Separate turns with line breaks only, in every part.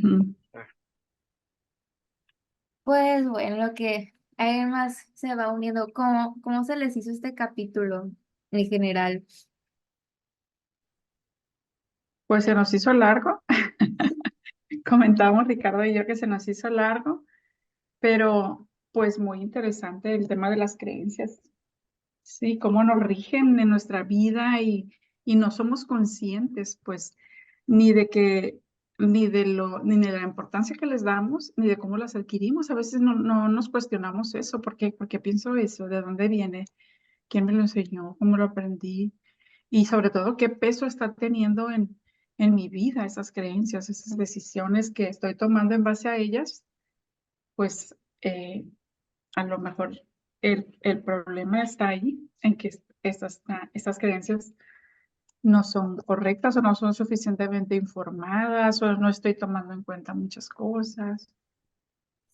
Ujú.
Pues bueno, lo que además se va uniendo, ¿cómo se les hizo este capítulo en general?
Pues se nos hizo largo. Comentábamos Ricardo y yo que se nos hizo largo, pero pues muy interesante el tema de las creencias. Sí, cómo nos rigen en nuestra vida y no somos conscientes, pues, ni de que, ni de la importancia que les damos, ni de cómo las adquirimos. A veces no nos cuestionamos eso. ¿Por qué pienso eso? ¿De dónde viene? ¿Quién me lo enseñó? ¿Cómo lo aprendí? Y sobre todo, ¿qué peso está teniendo en mi vida esas creencias, esas decisiones que estoy tomando en base a ellas? Pues a lo mejor el problema está ahí, en que estas creencias no son correctas o no son suficientemente informadas o no estoy tomando en cuenta muchas cosas.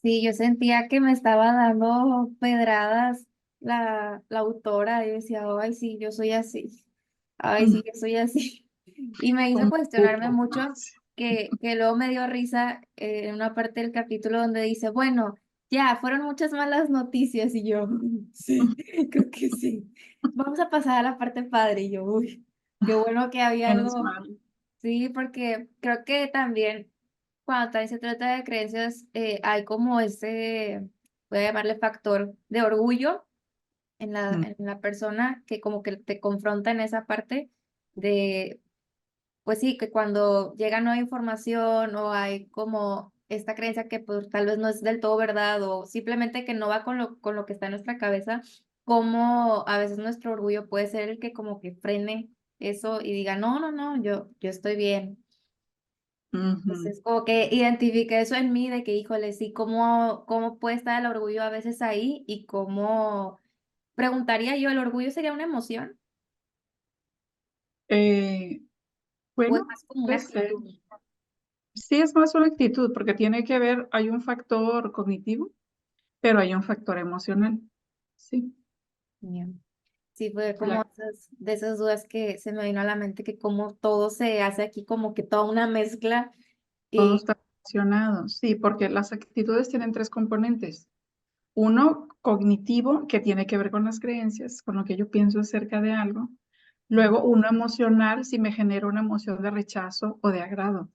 Sí, yo sentía que me estaba dando pedradas la autora y decía, ay, sí, yo soy así, ay, sí,
Mm,
yo soy así. Y me hizo
como
cuestionarme
grupo.
mucho que luego me dio risa en una parte del capítulo donde dice, bueno, ya, fueron muchas malas noticias y yo, sí, creo que sí. Vamos a pasar a la parte padre y yo, uy, qué bueno que había
Menos
algo,
mal.
sí, porque creo que también cuando también se trata de creencias, hay como ese, voy a llamarle factor de orgullo
Mm,
en la persona que como que te confronta en esa parte de, pues sí, que cuando llega nueva información o hay como esta creencia que pues, tal vez no es del todo verdad o simplemente que no va con lo que está en nuestra cabeza, como a veces nuestro orgullo puede ser el que como que frene eso y diga, no, no, no, yo estoy bien.
ujú.
Entonces, como que identifiqué eso en mí de que, híjole, sí, cómo puede estar el orgullo a veces ahí y cómo, preguntaría yo, ¿el orgullo sería una emoción
Eh,
o es
bueno,
más como una
puede ser.
actitud?
Sí, es más una actitud, porque tiene que ver, hay un factor cognitivo, pero hay un factor emocional. Sí,
Bien. Sí, fue como
la-
de esas dudas que se me vino a la mente, que como todo se hace aquí como que toda una mezcla
todo
y
está relacionado. Sí, porque las actitudes tienen tres componentes. Uno cognitivo, que tiene que ver con las creencias, con lo que yo pienso acerca de algo. Luego, uno emocional, si me genera una emoción de rechazo o de agrado.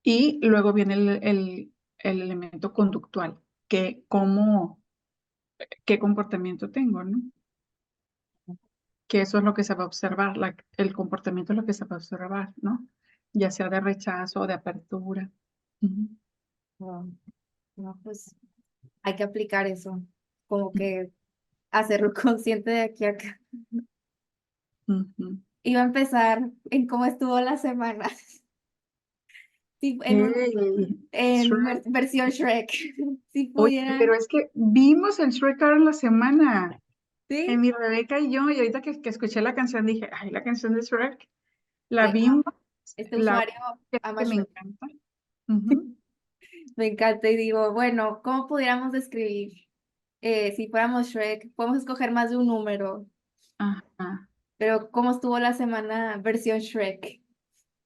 Y luego viene el elemento conductual, que qué comportamiento tengo, ¿no? Que eso es lo que se va a observar, el comportamiento es lo que se va a observar, ¿no? Ya sea de rechazo o de apertura. Ujú,
no, no, pues hay que aplicar eso, como que hacerlo consciente de aquí a acá.
ujú.
Iba a empezar en cómo estuvo la semana. Sí,
Ey,
en
Shrek.
versión Shrek. Si
Oye,
pudiera.
pero es que vimos el Shrek ahora en la semana,
Sí,
en mi Rebeca y yo, y ahorita que escuché la canción dije, ay, la canción de Shrek, la
sí,
vimos,
este
la
usuario ama
que me
Shrek.
encanta. Ujú.
Me encanta y digo, bueno, ¿cómo pudiéramos describir? Si fuéramos Shrek, podemos escoger más de un número,
Ajá.
pero ¿cómo estuvo la semana versión Shrek?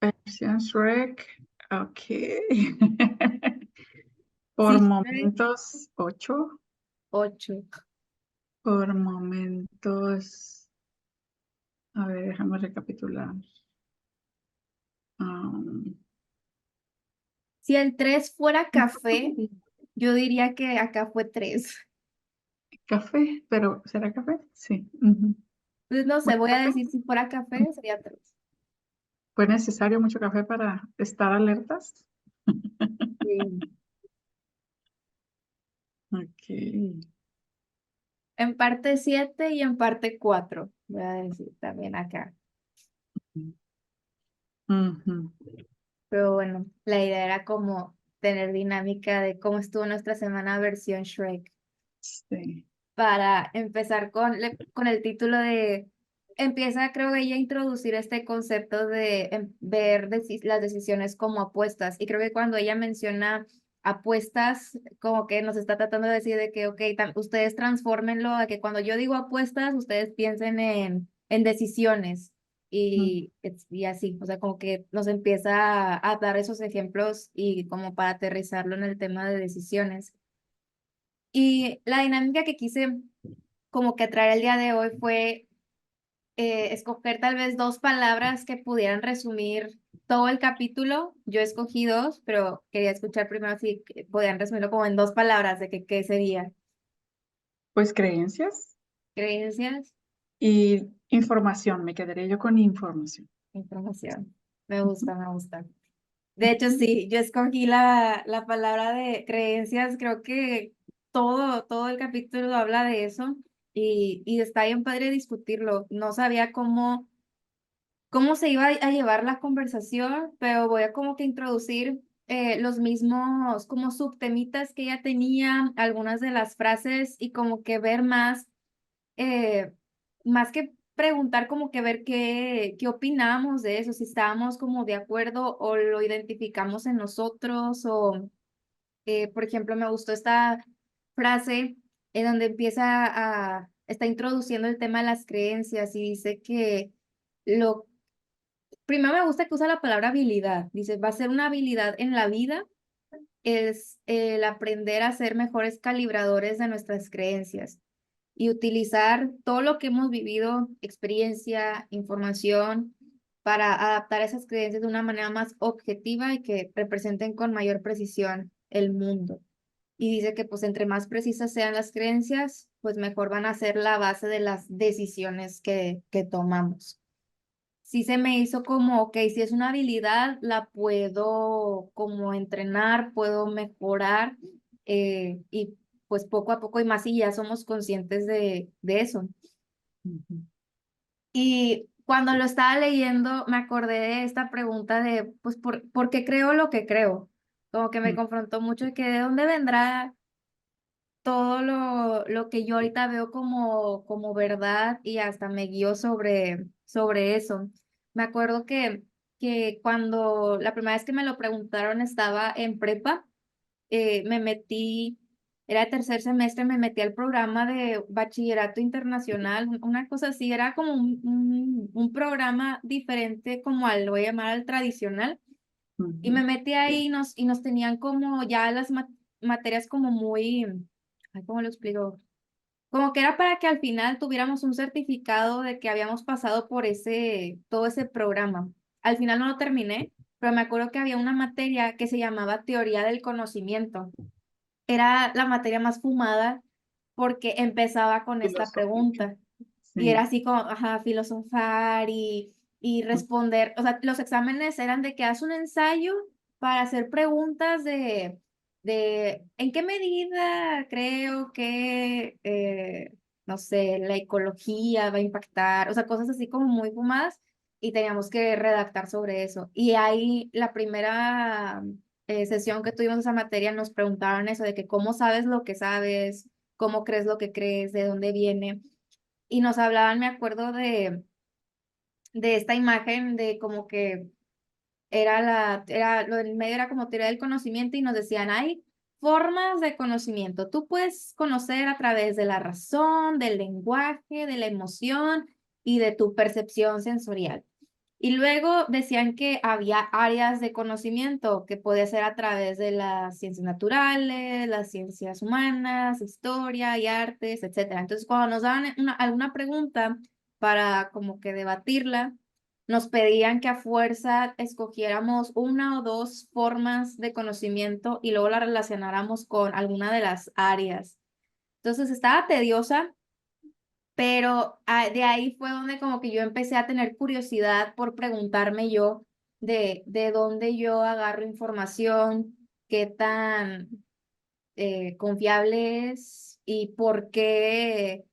Versión Shrek, ok. Por
Sí, Shrek
momentos 8,
8.
por momentos, a ver, déjame recapitular. Um,
Si el 3 fuera café, yo diría que acá fue 3.
Café, pero ¿será café? Sí. Ujú.
Entonces, no sé,
Bueno,
voy a
café.
decir si fuera café, sería 3.
¿Fue necesario mucho café para estar alertas?
Sí.
Ok.
En parte 7 y en parte 4, voy a decir también acá.
Ujú.
Pero bueno, la idea era como tener dinámica de cómo estuvo nuestra semana versión Shrek.
Sí.
Para empezar con el título de, empieza creo ella a introducir este concepto de ver las decisiones como apuestas. Y creo que cuando ella menciona apuestas, como que nos está tratando de decir de que, ok, ustedes transfórmenlo a que cuando yo digo apuestas, ustedes piensen en decisiones.
Mm.
y así, o sea, como que nos empieza a dar esos ejemplos y como para aterrizarlo en el tema de decisiones. Y la dinámica que quise como que traer el día de hoy fue escoger tal vez dos palabras que pudieran resumir todo el capítulo. Yo escogí dos, pero quería escuchar primero si podían resumirlo como en dos palabras de que qué sería.
Pues creencias
Creencias,
y información, me quedaré yo con información.
información. Me
Ujú,
gusta, me gusta. De hecho,
ujú.
sí, yo escogí la palabra de creencias, creo que todo el capítulo habla de eso y está bien padre discutirlo. No sabía cómo se iba a llevar la conversación, pero voy a como que introducir los mismos como subtemitas que ella tenía, algunas de las frases y como que ver eh, más que preguntar, como que ver qué opinamos de eso, si estábamos como de acuerdo o lo identificamos en nosotros o, por ejemplo, me gustó esta frase en donde está introduciendo el tema de las creencias y dice que lo primero me gusta que usa la palabra habilidad. Dice, va a ser una habilidad en la vida, es el aprender a ser mejores calibradores de nuestras creencias y utilizar todo lo que hemos vivido, experiencia, información, para adaptar esas creencias de una manera más objetiva y que representen con mayor precisión el mundo. Y dice que pues entre más precisas sean las creencias, pues mejor van a ser la base de las decisiones que tomamos. Sí se me hizo como, ok, si es una habilidad, la puedo como entrenar, puedo mejorar y pues poco a poco y más si ya somos conscientes de eso.
Ujú.
Y cuando lo estaba leyendo, me acordé de esta pregunta de, pues, ¿por qué creo lo que creo? Como que me
Mm.
confrontó mucho de que de dónde vendrá todo lo que yo ahorita veo como verdad y hasta me guío sobre eso. Me acuerdo que cuando la primera vez que me lo preguntaron estaba en prepa, me metí, era de tercer semestre, me metí al programa de bachillerato internacional, una cosa así, era como un programa diferente como al, lo voy a llamar al tradicional. Y
Ujú.
me metí ahí y nos tenían como ya las materias como muy, ay, ¿cómo lo explico? Como que era para que al final tuviéramos un certificado de que habíamos pasado por todo ese programa. Al final no lo terminé, pero me acuerdo que había una materia que se llamaba Teoría del Conocimiento. Era la materia más fumada porque empezaba con esta
Filosófica.
pregunta. Y era
Sí.
así como, ajá, filosofar y responder. O sea, los exámenes eran de que haz un ensayo para hacer preguntas de en qué medida creo que, no sé, la ecología va a impactar, o sea, cosas así como muy fumadas y teníamos que redactar sobre eso. Y ahí la primera sesión que tuvimos esa materia nos preguntaron eso de que cómo sabes lo que sabes, cómo crees lo que crees, de dónde viene. Y nos hablaban, me acuerdo de esta imagen de como que lo del medio era como teoría del conocimiento y nos decían, hay formas de conocimiento. Tú puedes conocer a través de la razón, del lenguaje, de la emoción y de tu percepción sensorial. Y luego decían que había áreas de conocimiento que podía ser a través de las ciencias naturales, las ciencias humanas, historia y artes, etcétera. Entonces, cuando nos daban alguna pregunta para como que debatirla, nos pedían que a fuerza escogiéramos una o dos formas de conocimiento y luego la relacionáramos con alguna de las áreas. Entonces, estaba tediosa, pero de ahí fue donde como que yo empecé a tener curiosidad por preguntarme yo de dónde yo agarro información, qué tan confiable es y por qué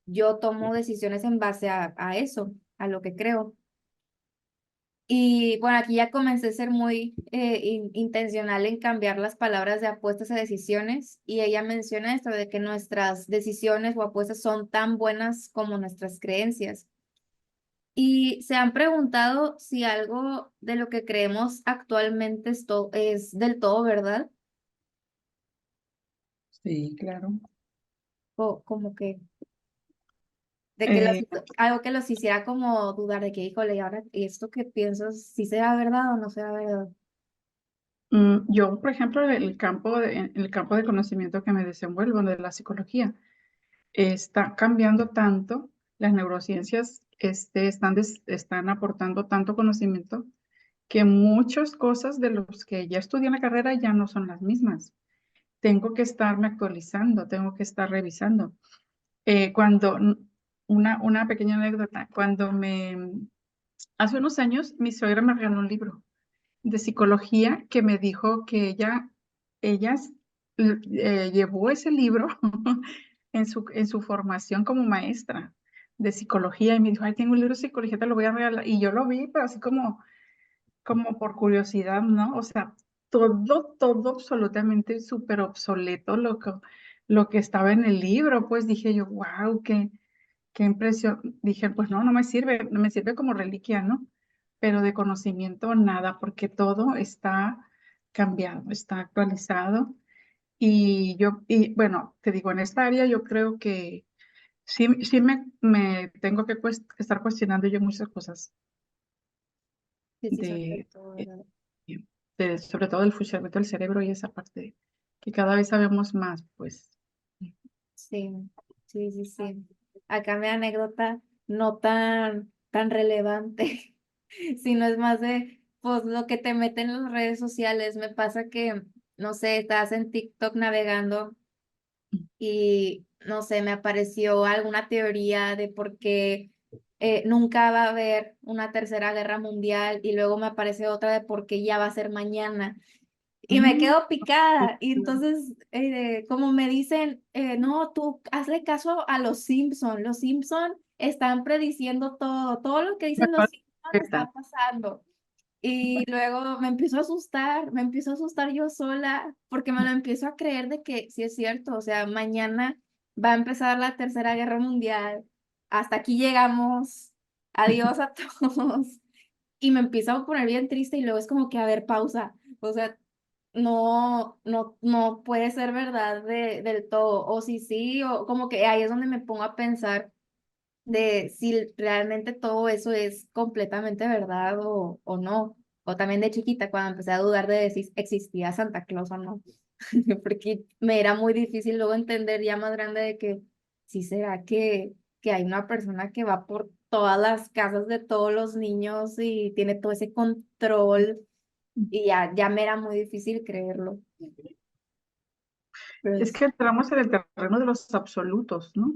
yo tomo decisiones en base a eso, a lo que creo. Y bueno, aquí ya comencé a ser muy intencional en cambiar las palabras de apuestas a decisiones y ella menciona esto de que nuestras decisiones o apuestas son tan buenas como nuestras creencias. Y se han preguntado si algo de lo que creemos actualmente es del todo verdad
Sí, claro.
o como que, de que
Eh,
algo que los hiciera como dudar de que, híjole, ¿y ahora esto que pienso, si será verdad o no será verdad?
yo, por ejemplo, en el campo de conocimiento que me desenvuelvo de la psicología, está cambiando tanto, las neurociencias están aportando tanto conocimiento que muchas cosas de los que ya estudié en la carrera ya no son las mismas. Tengo que estarme actualizando, tengo que estar revisando. Cuando, una pequeña anécdota, hace unos años mi suegra me regaló un libro de psicología que me dijo que ella llevó ese libro en su formación como maestra de psicología y me dijo, ay, tengo un libro de psicología, te lo voy a regalar. Y yo lo vi, pero así como por curiosidad, ¿no? O sea, todo absolutamente súper obsoleto lo que estaba en el libro, pues dije yo, wow, qué impresión. Dije, pues no me sirve, no me sirve como reliquia, ¿no? Pero de conocimiento nada, porque todo está cambiado, está actualizado. Y bueno, te digo, en esta área yo creo que sí me tengo que estar cuestionando yo muchas cosas
Sí, sí, sobre
de,
todo,
eh,
¿verdad?
sobre todo el funcionamiento del cerebro y esa parte que cada vez sabemos más, pues.
Sí, sí, sí, sí. Acá mi anécdota no tan relevante, sino es más de, pues, lo que te meten en las redes sociales. Me pasa que, no sé, estás en TikTok navegando y, no sé, me apareció alguna teoría de por qué nunca va a haber una tercera guerra mundial y luego me aparece otra de por qué ya va a ser mañana. Y me
Mm,
quedo picada. Y entonces, como me dicen, no, tú hazle caso a los Simpson. Los Simpson están prediciendo todo. Todo lo que
me
dicen los
parece
Simpson
perfecta.
está pasando. Y luego me empiezo a asustar yo sola, porque me lo empiezo a creer de que sí es cierto. O sea, mañana va a empezar la Tercera Guerra Mundial. Hasta aquí llegamos. Adiós a todos. Y me empiezo a poner bien triste y luego es como que, a ver, pausa. O sea, no puede ser verdad del todo. O si sí, o como que ahí es donde me pongo a pensar de si realmente todo eso es completamente verdad o no. O también de chiquita, cuando empecé a dudar de si existía Santa Claus o no. Porque me era muy difícil luego entender ya más grande de que sí será que hay una persona que va por todas las casas de todos los niños y tiene todo ese control y ya me era muy difícil creerlo.
Es
Pues,
que entramos en el terreno de los absolutos, ¿no?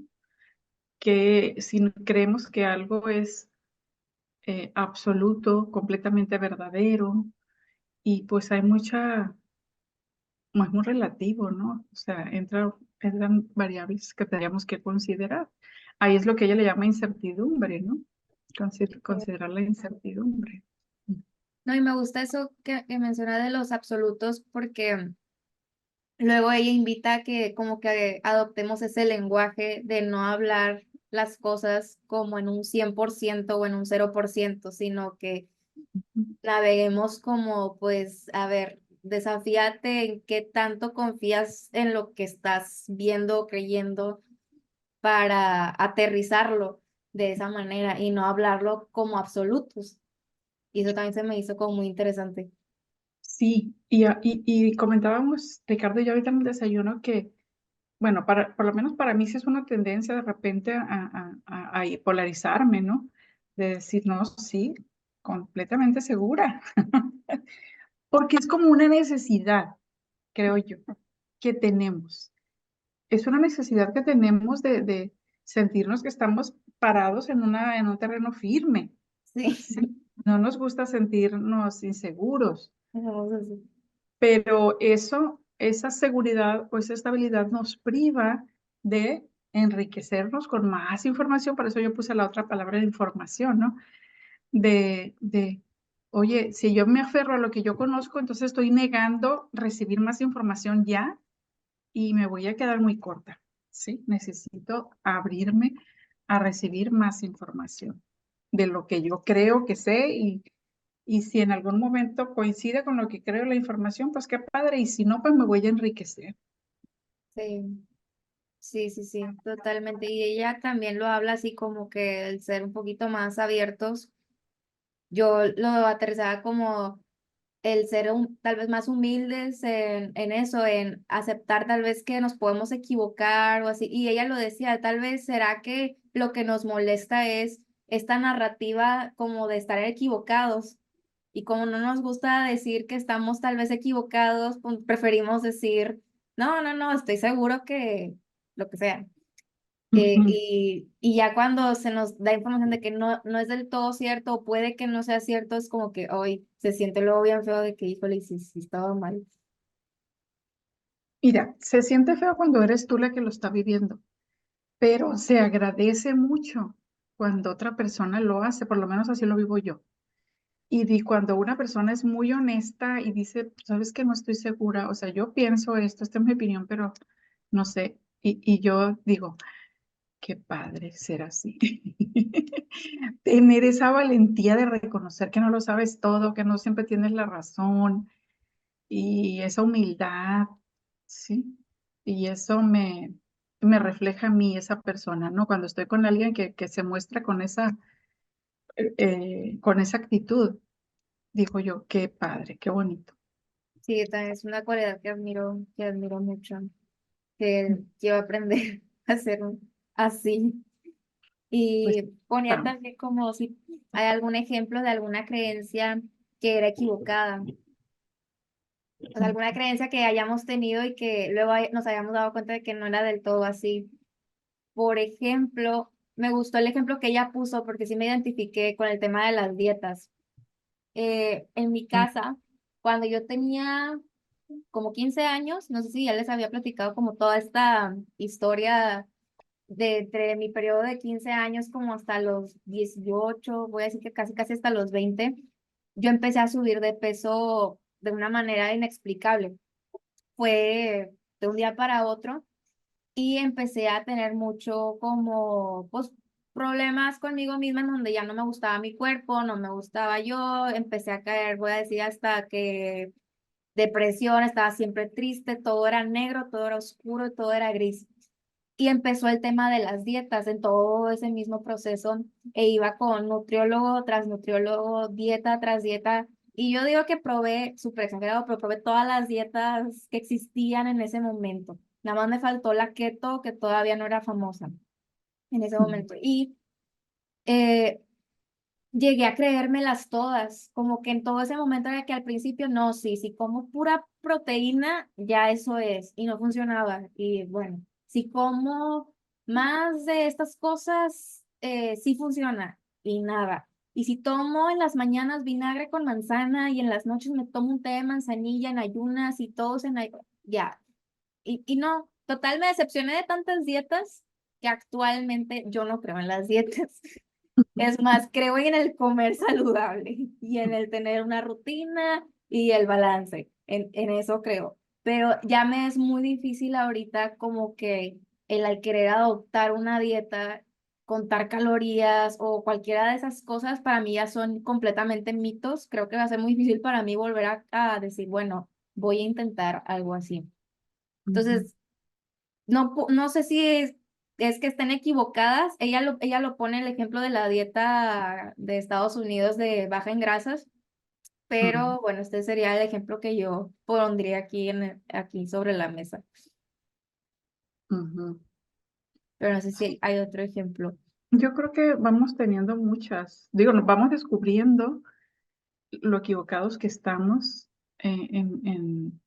Que si creemos que algo es absoluto, completamente verdadero, y pues hay es muy relativo, ¿no? O sea, entran variables que tendríamos que considerar. Ahí es lo que ella le llama incertidumbre, ¿no? Considerar la incertidumbre.
no, y me gusta eso que menciona de los absolutos porque luego ella invita a que como que adoptemos ese lenguaje de no hablar las cosas como en un 100% o en un 0%, sino que naveguemos como, pues, a ver, desafíate en qué tanto confías en lo que estás viendo o creyendo para aterrizarlo de esa manera y no hablarlo como absolutos. Y eso también se me hizo como muy interesante.
Sí, y comentábamos, Ricardo y yo ahorita en el desayuno que, bueno, por lo menos para mí sí es una tendencia de repente a polarizarme, ¿no? De decir, no, sí, completamente segura, porque es como una necesidad, creo yo, que tenemos. Es una necesidad que tenemos de sentirnos que estamos parados en un terreno firme.
Sí,
Sí, no nos gusta sentirnos inseguros.
dejamos así.
Pero esa seguridad o esa estabilidad nos priva de enriquecernos con más información, por eso yo puse la otra palabra de información, ¿no? Oye, si yo me aferro a lo que yo conozco, entonces estoy negando recibir más información ya y me voy a quedar muy corta, ¿sí? Necesito abrirme a recibir más información de lo que yo creo que sé y si en algún momento coincide con lo que creo la información, pues qué padre. Y si no, pues me voy a enriquecer.
Sí. Sí, sí, sí, totalmente. Y ella también lo habla así como que el ser un poquito más abiertos. Yo lo aterrizaba como el ser tal vez más humildes en eso, en aceptar tal vez que nos podemos equivocar o así. Y ella lo decía, tal vez será que lo que nos molesta es esta narrativa como de estar equivocados. Y como no nos gusta decir que estamos tal vez equivocados, pues preferimos decir, no, no, no, estoy seguro que lo que sea.
Ujú.
Y ya cuando se nos da información de que no, no es del todo cierto o puede que no sea cierto, es como que hoy se siente luego bien feo de que, híjole, sí, sí estaba mal.
Mira, se siente feo cuando eres tú la que lo está viviendo, pero se agradece mucho cuando otra persona lo hace, por lo menos así lo vivo yo. Cuando una persona es muy honesta y dice, sabes que no estoy segura, o sea, yo pienso esto, esta es mi opinión, pero no sé. Y yo digo, qué padre ser así. Tener esa valentía de reconocer que no lo sabes todo, que no siempre tienes la razón y esa humildad, ¿sí? Y eso me refleja a mí, esa persona, ¿no? Cuando estoy con alguien que se muestra con esa actitud, digo yo, qué padre, qué bonito.
Sí, también es una cualidad que admiro mucho, que quiero aprender a ser así.
Pues
Y ponía
vamos.
también como si hay algún ejemplo de alguna creencia que era equivocada. O sea, alguna creencia que hayamos tenido y que luego nos hayamos dado cuenta de que no era del todo así. Por ejemplo, me gustó el ejemplo que ella puso porque sí me identifiqué con el tema de las dietas. En mi casa, cuando yo tenía como 15 años, no sé si ya les había platicado como toda esta historia de entre mi periodo de 15 años como hasta los 18, voy a decir que casi casi hasta los 20, yo empecé a subir de peso de una manera inexplicable. Fue de un día para otro y empecé a tener mucho como, pues, problemas conmigo misma en donde ya no me gustaba mi cuerpo, no me gustaba yo, empecé a caer, voy a decir, hasta que depresión, estaba siempre triste, todo era negro, todo era oscuro, todo era gris. Y empezó el tema de las dietas en todo ese mismo proceso e iba con nutriólogo tras nutriólogo, dieta tras dieta. Y yo digo que probé, súper exagerado, pero probé todas las dietas que existían en ese momento. Nada más me faltó la keto, que todavía no era famosa en ese momento. Y eh, llegué a creérmelas todas, como que en todo ese momento era que al principio no, sí, si como pura proteína, ya eso es, y no funcionaba. Y bueno, si como más de estas cosas, sí funciona, y nada. Y si tomo en las mañanas vinagre con manzana y en las noches me tomo un té de manzanilla en ayunas y todos ya. Y no, total me decepcioné de tantas dietas que actualmente yo no creo en las dietas. Es más, creo en el comer saludable y en el tener una rutina y el balance. En eso creo. Pero ya me es muy difícil ahorita como que el al querer adoptar una dieta, contar calorías o cualquiera de esas cosas para mí ya son completamente mitos. Creo que va a ser muy difícil para mí volver a decir, bueno, voy a intentar algo así.
Ujú,
Entonces, no, no sé si es que estén equivocadas. Ella lo pone el ejemplo de la dieta de Estados Unidos de baja en grasas,
ujú,
pero bueno, este sería el ejemplo que yo pondría aquí, aquí sobre la mesa.
ujú.
Pero no sé si hay otro ejemplo.
Yo creo que vamos teniendo digo, nos vamos descubriendo lo equivocados que estamos en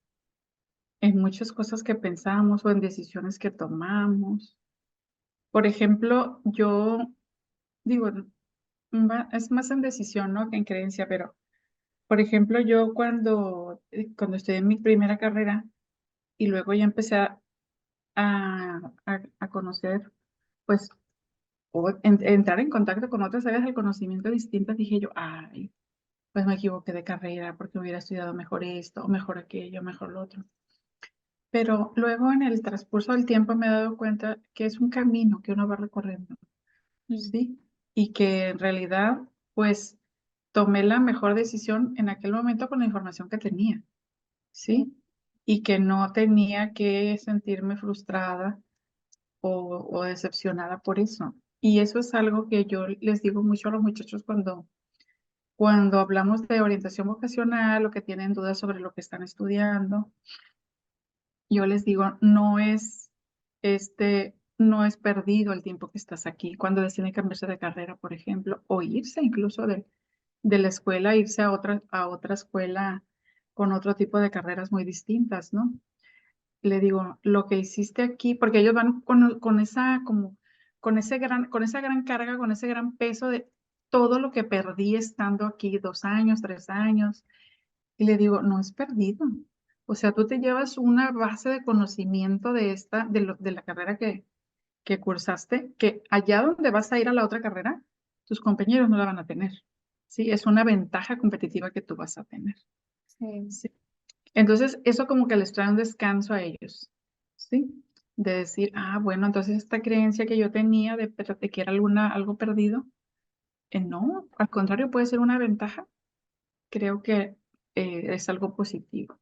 muchas cosas que pensamos o en decisiones que tomamos. Por ejemplo, yo digo, es más en decisión, ¿no? Que en creencia, pero por ejemplo, yo cuando estudié en mi primera carrera y luego ya empecé a conocer, pues, entrar en contacto con otras áreas del conocimiento distintas, dije yo, ay, pues me equivoqué de carrera porque hubiera estudiado mejor esto, o mejor aquello, mejor lo otro. Pero luego en el transcurso del tiempo me he dado cuenta que es un camino que uno va recorriendo,
Mm.
¿sí? Y que en realidad, pues, tomé la mejor decisión en aquel momento con la información que tenía, ¿sí? Y que no tenía que sentirme frustrada o decepcionada por eso. Y eso es algo que yo les digo mucho a los muchachos cuando hablamos de orientación vocacional o que tienen dudas sobre lo que están estudiando. Yo les digo, no es perdido el tiempo que estás aquí. Cuando deciden cambiarse de carrera, por ejemplo, o irse incluso de la escuela, irse a otra escuela con otro tipo de carreras muy distintas, ¿no? Le digo, lo que hiciste aquí, porque ellos van con esa, como, con esa gran carga, con ese gran peso de todo lo que perdí estando aquí 2 años, 3 años. Y le digo, no es perdido. O sea, tú te llevas una base de conocimiento de la carrera que cursaste, que allá donde vas a ir a la otra carrera, tus compañeros no la van a tener. Sí, es una ventaja competitiva que tú vas a tener.
Sí.
Sí. Entonces, eso como que les trae un descanso a ellos, ¿sí? De decir, bueno, entonces esta creencia que yo tenía de que era algo perdido, no, al contrario, puede ser una ventaja. Creo que es algo positivo.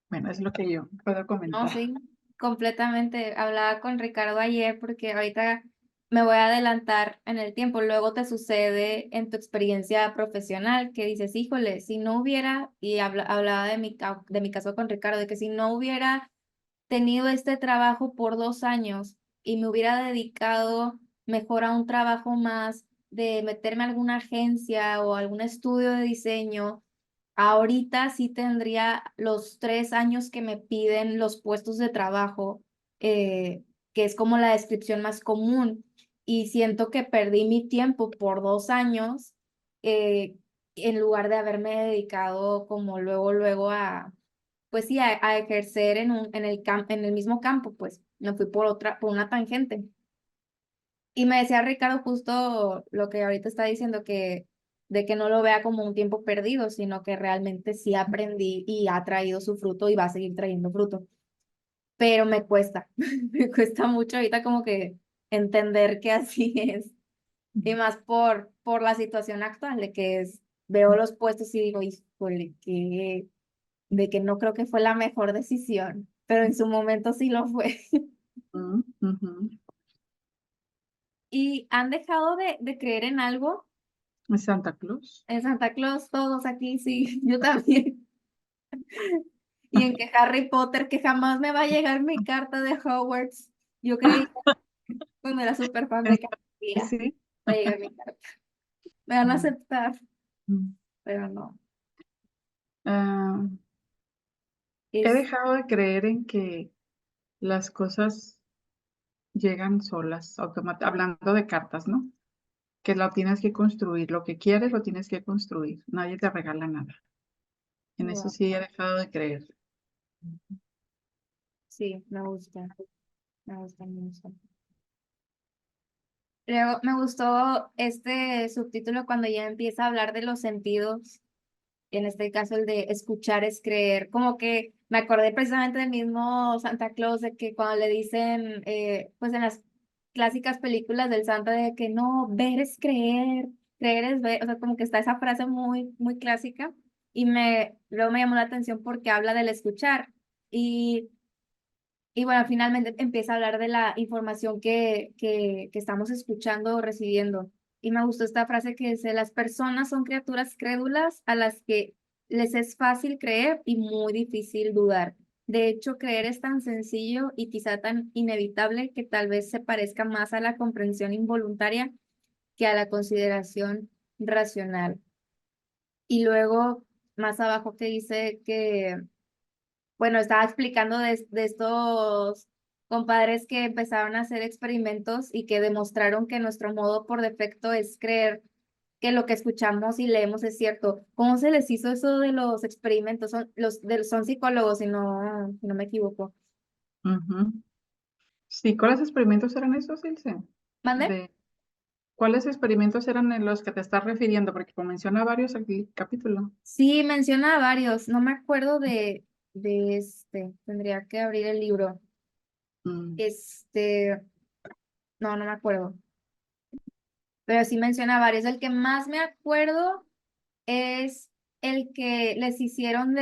Bueno, es lo que yo puedo
No,
comentar.
sí, completamente. Hablaba con Ricardo ayer porque ahorita me voy a adelantar en el tiempo. Luego te sucede en tu experiencia profesional que dices, híjole, si no hubiera, y hablaba de mi caso con Ricardo, de que si no hubiera tenido este trabajo por 2 años y me hubiera dedicado mejor a un trabajo más de meterme a alguna agencia o algún estudio de diseño, ahorita sí tendría los 3 años que me piden los puestos de trabajo, que es como la descripción más común. Y siento que perdí mi tiempo por 2 años, eh, en lugar de haberme dedicado como luego a, pues sí, a ejercer en el mismo campo, pues me fui por una tangente. Y me decía Ricardo justo lo que ahorita está diciendo, de que no lo vea como un tiempo perdido, sino que realmente sí aprendí y ha traído su fruto y va a seguir trayendo fruto. Pero me cuesta, me cuesta mucho ahorita como que entender que así es. Y más por la situación actual, de que veo los puestos y digo, híjole, de que no creo que fue la mejor decisión, pero en su momento sí lo fue.
Mm, ujú.
¿Y han dejado de creer en algo?
Santa Claus.
En Santa Claus, todos aquí, sí, yo también. Y en que Harry Potter, que jamás me va a llegar mi carta de Hogwarts. Yo creí cuando era súper fan de que día
Sí.
va a llegar mi carta. Me van a
Mm,
aceptar,
mm.
pero no.
Ah, he
Es,
dejado de creer en que las cosas llegan solas, hablando de cartas, ¿no? Que lo tienes que construir, lo que quieres lo tienes que construir, nadie te regala nada. En eso
wow,
sí he dejado de creer.
sí, me gusta mucho. Luego me gustó este subtítulo cuando ya empieza a hablar de los sentidos, en este caso el de escuchar es creer, como que me acordé precisamente del mismo Santa Claus, de que cuando le dicen, pues en las clásicas películas del Santa, de que no, ver es creer, creer es ver, o sea, como que está esa frase muy clásica, y luego me llamó la atención porque habla del escuchar, y bueno, finalmente empieza a hablar de la información que estamos escuchando o recibiendo. Y me gustó esta frase que dice, las personas son criaturas crédulas a las que les es fácil creer y muy difícil dudar. De hecho, creer es tan sencillo y quizá tan inevitable que tal vez se parezca más a la comprensión involuntaria que a la consideración racional. Y luego, más abajo que dice que bueno, estaba explicando de estos compadres que empezaron a hacer experimentos y que demostraron que nuestro modo por defecto es creer que lo que escuchamos y leemos es cierto. ¿Cómo se les hizo eso de los experimentos? Son psicólogos, si no me equivoco.
Ujú. Sí, ¿cuáles experimentos eran esos, Ilse?
¿Mande?
De, ¿Cuáles experimentos eran en los que te estás refiriendo? Porque como menciona varios aquí el capítulo.
Sí, menciona varios. No me acuerdo de este. Tendría que abrir el libro.
Mm,
Este, no me acuerdo. Pero sí menciona varios. El que más me acuerdo es el que les hicieron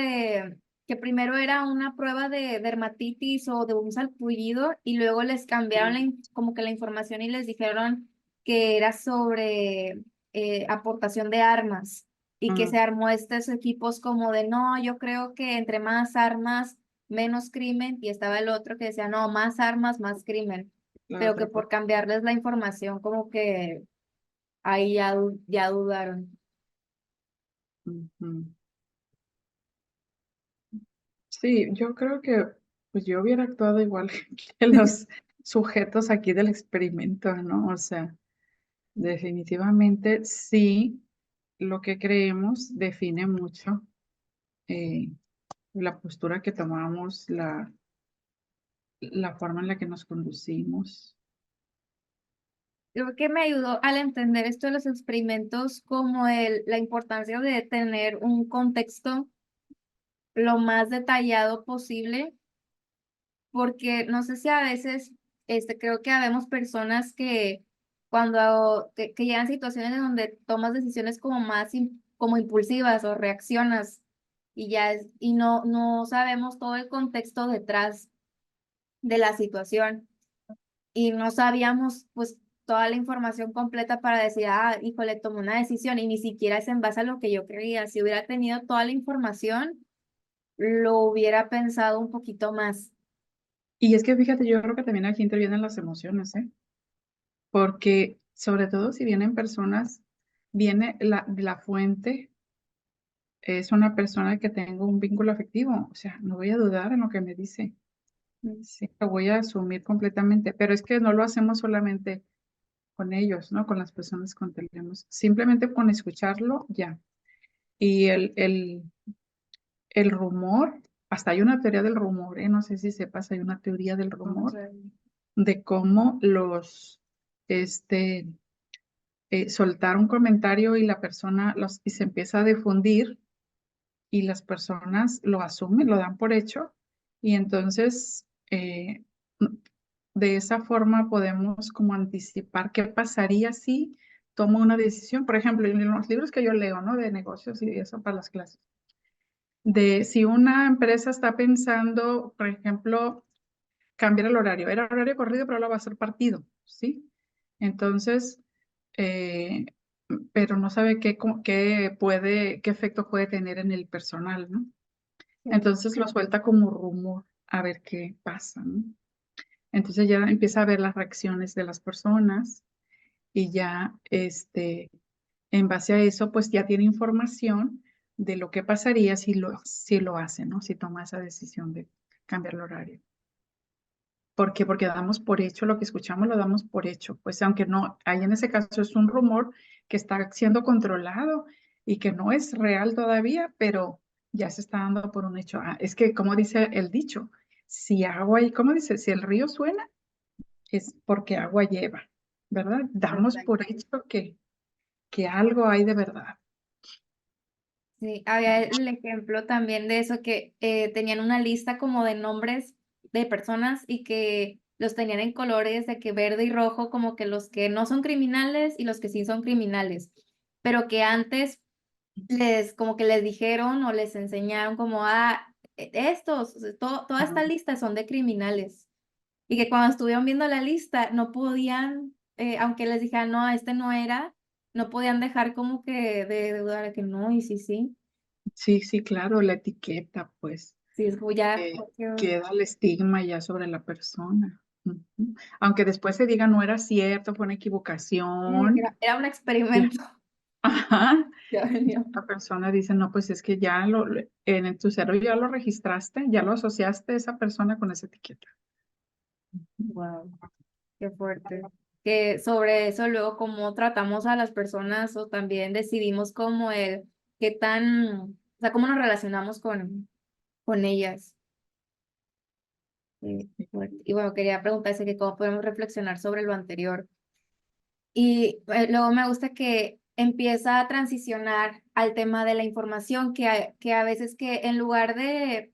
que primero era una prueba de dermatitis o de un salpullido y luego les cambiaron como que la información y les dijeron que era sobre aportación de armas y que se
Ah,
armó estos equipos como de no, yo creo que entre más armas, menos crimen y estaba el otro que decía no, más armas, más crimen,
la
pero que
otra
por
parte.
cambiarles la información como que ahí ya, ya dudaron.
Ujú. Sí, yo creo que pues yo hubiera actuado igual que los sujetos aquí del experimento, ¿no? O sea, definitivamente sí, lo que creemos define mucho eh, la postura que tomamos, la forma en la que nos conducimos.
Creo que me ayudó al entender esto de los experimentos como la importancia de tener un contexto lo más detallado posible, porque no sé si a veces, creo que habemos personas que cuando que llegan situaciones en donde tomas decisiones como más como impulsivas o reaccionas y ya y no sabemos todo el contexto detrás de la situación y no sabíamos pues toda la información completa para decir, ah, híjole, tomé una decisión y ni siquiera es en base a lo que yo creía. Si hubiera tenido toda la información, lo hubiera pensado un poquito más.
Y es que fíjate, yo creo que también aquí intervienen las emociones, ¿eh? Porque sobre todo si vienen personas, viene la fuente, es una persona que tengo un vínculo afectivo, o sea, no voy a dudar en lo que me dice,
Mm.
sí, lo voy a asumir completamente, pero es que no lo hacemos solamente con ellos, ¿no? Con las personas con tenemos, simplemente con escucharlo ya. Y el rumor, hasta hay una teoría del rumor, ¿eh? No sé si sepas, hay una teoría del
Vamos
rumor
a ver.
de cómo este, soltar un comentario y la persona y se empieza a difundir y las personas lo asumen, lo dan por hecho y entonces de esa forma podemos como anticipar qué pasaría si tomo una decisión. Por ejemplo, en los libros que yo leo, ¿no? De negocios y eso para las clases. De si una empresa está pensando, por ejemplo, cambiar el horario. Era horario corrido, pero ahora va a ser partido, ¿sí? Entonces, eh, pero no sabe qué efecto puede tener en el personal, ¿no?
Sí.
Entonces lo suelta como rumor a ver qué pasa, ¿no? Entonces ya empieza a ver las reacciones de las personas y ya, en base a eso, pues ya tiene información de lo que pasaría si lo hace, ¿no? Si toma esa decisión de cambiar el horario. ¿Por qué? Porque damos por hecho lo que escuchamos, lo damos por hecho. Pues aunque no, ahí en ese caso es un rumor que está siendo controlado y que no es real todavía, pero ya se está dando por un hecho. Ah, es que, como dice el dicho, si agua y, ¿cómo dice? Si el río suena, es porque agua lleva, ¿verdad? Damos por
Perfecto.
hecho que algo hay de verdad.
Sí, había el ejemplo también de eso que tenían una lista como de nombres de personas y que los tenían en colores de que verde y rojo, como que los que no son criminales y los que sí son criminales, pero que antes como que les dijeron o les enseñaron como, ah, estos, o sea, toda
Ajá.
esta lista son de criminales y que cuando estuvieron viendo la lista no podían, aunque les dijeran, no, este no era, no podían dejar como que de dudar de que no, y sí, sí.
Sí, sí, claro, la etiqueta, pues,
Sí, es como ya,
eh, queda el estigma ya sobre la persona. Ujú. Aunque después se diga no era cierto, fue una equivocación.
era un
La,
experimento.
ajá,
Ya venía.
la persona dice, no, pues es que ya en tu cerebro ya lo registraste, ya lo asociaste esa persona con esa etiqueta.
Wow, qué fuerte. Que sobre eso luego cómo tratamos a las personas o también decidimos cómo qué tan, o sea, cómo nos relacionamos con ellas. Fuerte. Y bueno, quería preguntarse que cómo podemos reflexionar sobre lo anterior. Y luego me gusta que empieza a transicionar al tema de la información, que a veces que en lugar de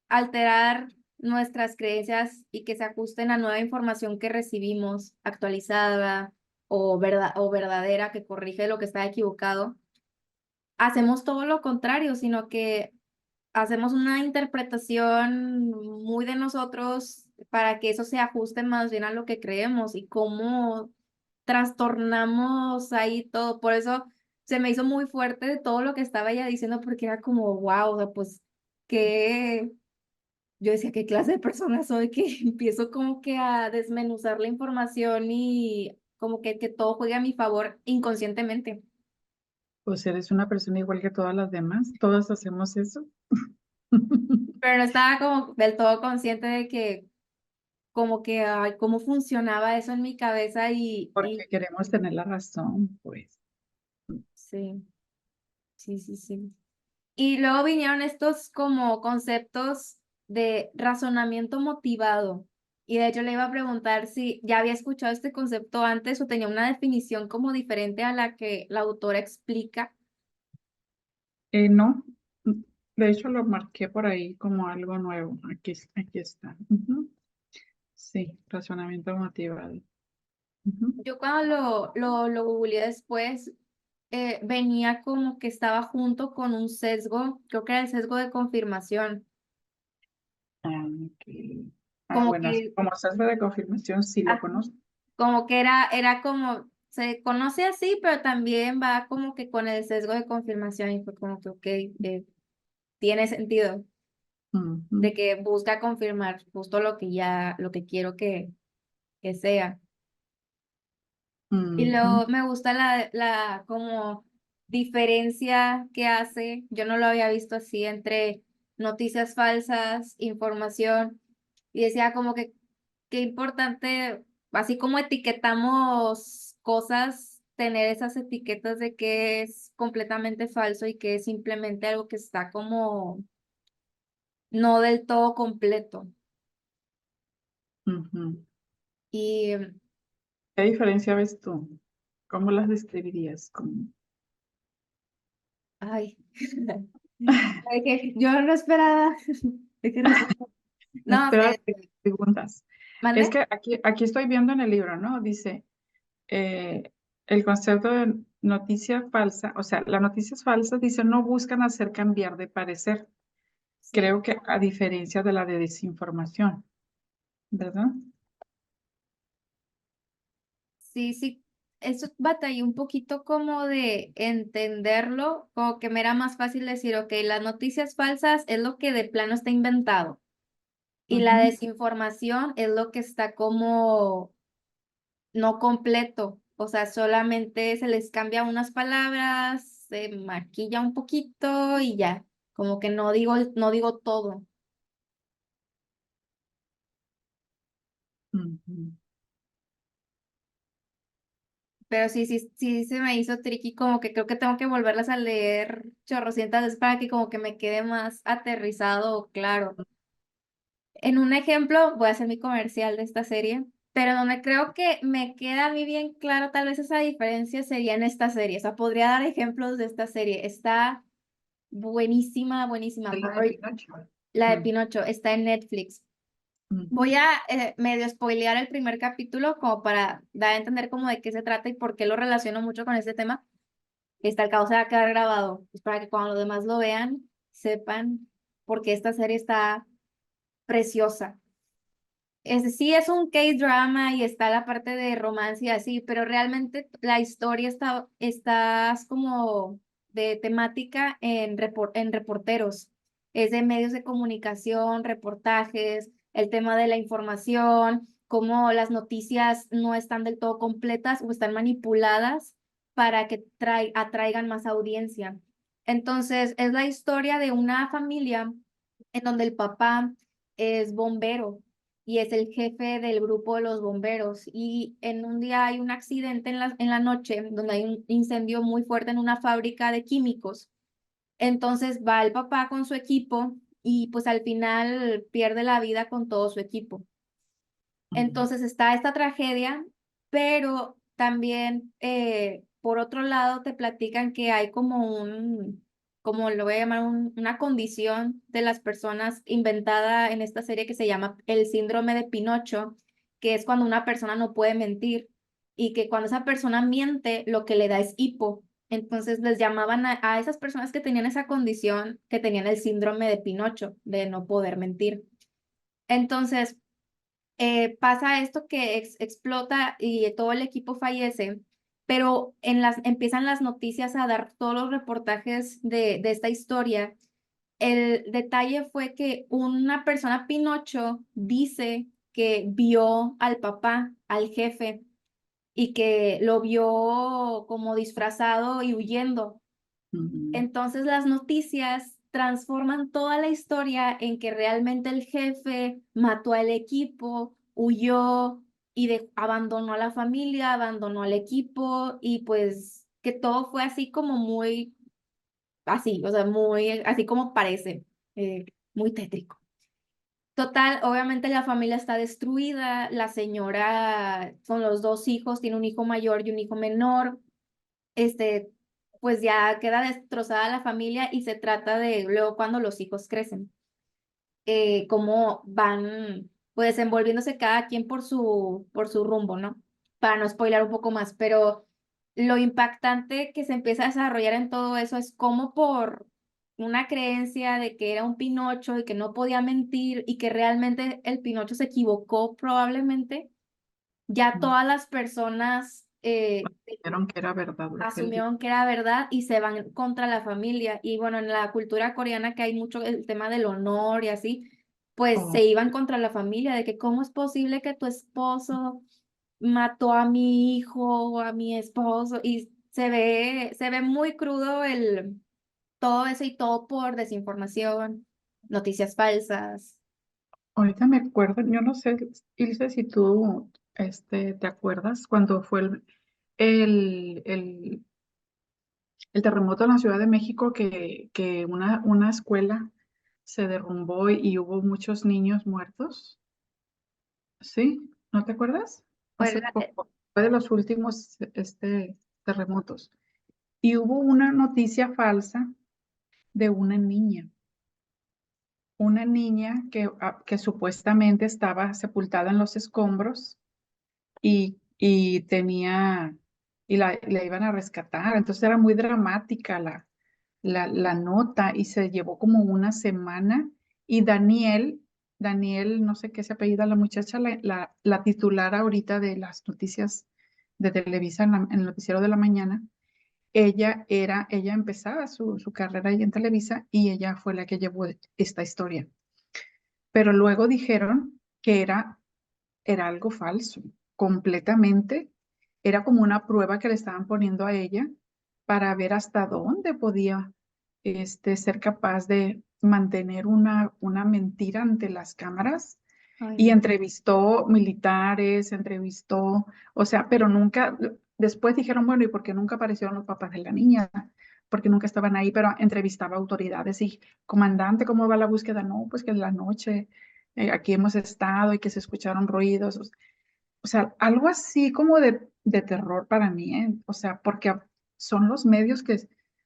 alterar nuestras creencias y que se ajusten a nueva información que recibimos, actualizada o verdadera, que corrige lo que está equivocado, hacemos todo lo contrario, sino que hacemos una interpretación muy de nosotros para que eso se ajuste más bien a lo que creemos y cómo trastornamos ahí todo. Por eso se me hizo muy fuerte de todo lo que estaba ella diciendo, porque era como, wow, o sea, pues, que yo decía, ¿qué clase de persona soy? Que empiezo como que a desmenuzar la información y como que todo juegue a mi favor inconscientemente.
Pues eres una persona igual que todas las demás, todas hacemos eso.
Pero no estaba como del todo consciente de que como que, ay, cómo funcionaba eso en mi cabeza y
Porque queremos tener la razón, pues.
sí, sí, sí, sí. Y luego vinieron estos como conceptos de razonamiento motivado. Y de hecho le iba a preguntar si ya había escuchado este concepto antes o tenía una definición como diferente a la que la autora explica.
No, de hecho lo marqué por ahí como algo nuevo. Aquí está. Ujú. Sí, razonamiento motivado. Ujú.
Yo cuando lo googleé después, venía como que estaba junto con un sesgo, creo que era el sesgo de confirmación,
Ah, ok.
como
Bueno,
que
como salsa de confirmación, sí lo
ah,
conozco.
como que era como, se conoce así, pero también va como que con el sesgo de confirmación y fue como que, ok, tiene sentido
Ujú,
de que busca confirmar justo lo que ya, lo que quiero que sea. Y
ujú,
luego me gusta la como diferencia que hace, yo no lo había visto así, entre noticias falsas, información, y decía como que qué importante, así como etiquetamos cosas, tener esas etiquetas de que es completamente falso y que es simplemente algo que está como no del todo completo.
ujú.
Y,
¿Qué diferencia ves tú? ¿Cómo las describirías? ¿Cómo?
ay, ay, que yo no esperaba. ¿De qué respuesta?
No
No
esperas
sé,
preguntas. Es
¿mande?
que aquí estoy viendo en el libro, ¿no? Dice, eh, el concepto de noticia falsa, o sea, las noticias falsas, dice, no buscan hacer cambiar de parecer.
Sí,
Creo que a diferencia de la de desinformación, ¿verdad?
sí, sí. Eso batallé un poquito como de entenderlo, como que me era más fácil decir, ok, las noticias falsas es lo que de plano está inventado y la
Ujú,
desinformación es lo que está como no completo, o sea, solamente se les cambia unas palabras, se maquilla un poquito y ya, como que no digo todo.
ujú.
Pero sí, sí, sí se me hizo tricky, como que creo que tengo que volverlas a leer chorrocientas veces para que como que me quede más aterrizado o claro. En un ejemplo, voy a hacer mi comercial de esta serie, pero donde creo que me queda a mí bien claro tal vez esa diferencia sería en esta serie. O sea, podría dar ejemplos de esta serie. Está buenísima, buenísima.
De la de Pinocho.
La de
Mm,
Pinocho está en Netflix.
ujú,
Voy a medio spoilear el primer capítulo como para dar a entender como de qué se trata y por qué lo relaciono mucho con este tema. El caos se va a quedar grabado, es para que cuando los demás lo vean, sepan porque esta serie está preciosa. Sí es un K-drama y está la parte de romance y así, pero realmente la historia está como de temática en reporteros. Es de medios de comunicación, reportajes, el tema de la información, cómo las noticias no están del todo completas o están manipuladas para que atraigan más audiencia. Entonces, es la historia de una familia en donde el papá es bombero y es el jefe del grupo de los bomberos. Y en un día hay un accidente en la noche donde hay un incendio muy fuerte en una fábrica de químicos. Entonces va el papá con su equipo y pues al final pierde la vida con todo su equipo.
ujú,
Entonces está esta tragedia, pero también por otro lado te platican que hay como lo voy a llamar, una condición de las personas inventada en esta serie que se llama el síndrome de Pinocho, que es cuando una persona no puede mentir y que cuando esa persona miente, lo que le da es hipo. Entonces les llamaban a esas personas que tenían esa condición, que tenían el síndrome de Pinocho, de no poder mentir. Entonces, pasa esto que explota y todo el equipo fallece, pero empiezan las noticias a dar todos los reportajes de esta historia. El detalle fue que una persona, Pinocho, dice que vio al papá, al jefe, y que lo vio como disfrazado y huyendo.
Ujú.
Entonces las noticias transforman toda la historia en que realmente el jefe mató al equipo, huyó y abandonó a la familia, abandonó al equipo y pues que todo fue así como muy así, o sea, muy así como parece, muy tétrico. Total, obviamente la familia está destruida, la señora con los dos hijos, tiene un hijo mayor y un hijo menor, este, pues ya queda destrozada la familia y se trata de luego cuando los hijos crecen, cómo van pues desenvolviéndose cada quien por su rumbo, ¿no? Para no spoilar un poco más, pero lo impactante que se empieza a desarrollar en todo eso es cómo por una creencia de que era un Pinocho y que no podía mentir y que realmente el Pinocho se equivocó probablemente, ya
No,
todas las personas
dijeron que era verdad lo que él dijo.
asumieron que era verdad y se van contra la familia. Y bueno, en la cultura coreana que hay mucho el tema del honor y así, pues
Oh,
se iban contra la familia de que cómo es posible que tu esposo mató a mi hijo o a mi esposo y se ve muy crudo todo eso y todo por desinformación, noticias falsas.
ahorita me acuerdo, yo no sé, Ilse, si tú te acuerdas cuando fue el, el, el terremoto en la Ciudad de México que una escuela se derrumbó y hubo muchos niños muertos. ¿Sí? ¿No te acuerdas? Hace
Fue
poco, fue de los últimos terremotos. Y hubo una noticia falsa de una niña que supuestamente estaba sepultada en los escombros y tenía, la iban a rescatar. Entonces era muy dramática la nota y se llevó como una semana y Daniel, no sé qué se apellida la muchacha, la titular ahorita de las noticias de Televisa en el noticiero de la mañana, ella empezaba su carrera ahí en Televisa y ella fue la que llevó esta historia. Pero luego dijeron que era algo falso, completamente. Era como una prueba que le estaban poniendo a ella para ver hasta dónde podía ser capaz de mantener una mentira ante las cámaras.
Ay,
Y
no.
entrevistó militares, o sea, pero nunca, después dijeron, bueno, ¿y por qué nunca aparecieron los papás de la niña? Porque nunca estaban ahí, pero entrevistaba autoridades y, comandante, ¿cómo va la búsqueda? No, pues que en la noche aquí hemos estado y que se escucharon ruidos. O sea, algo así como de terror para mí, ¿eh? O sea, porque son los medios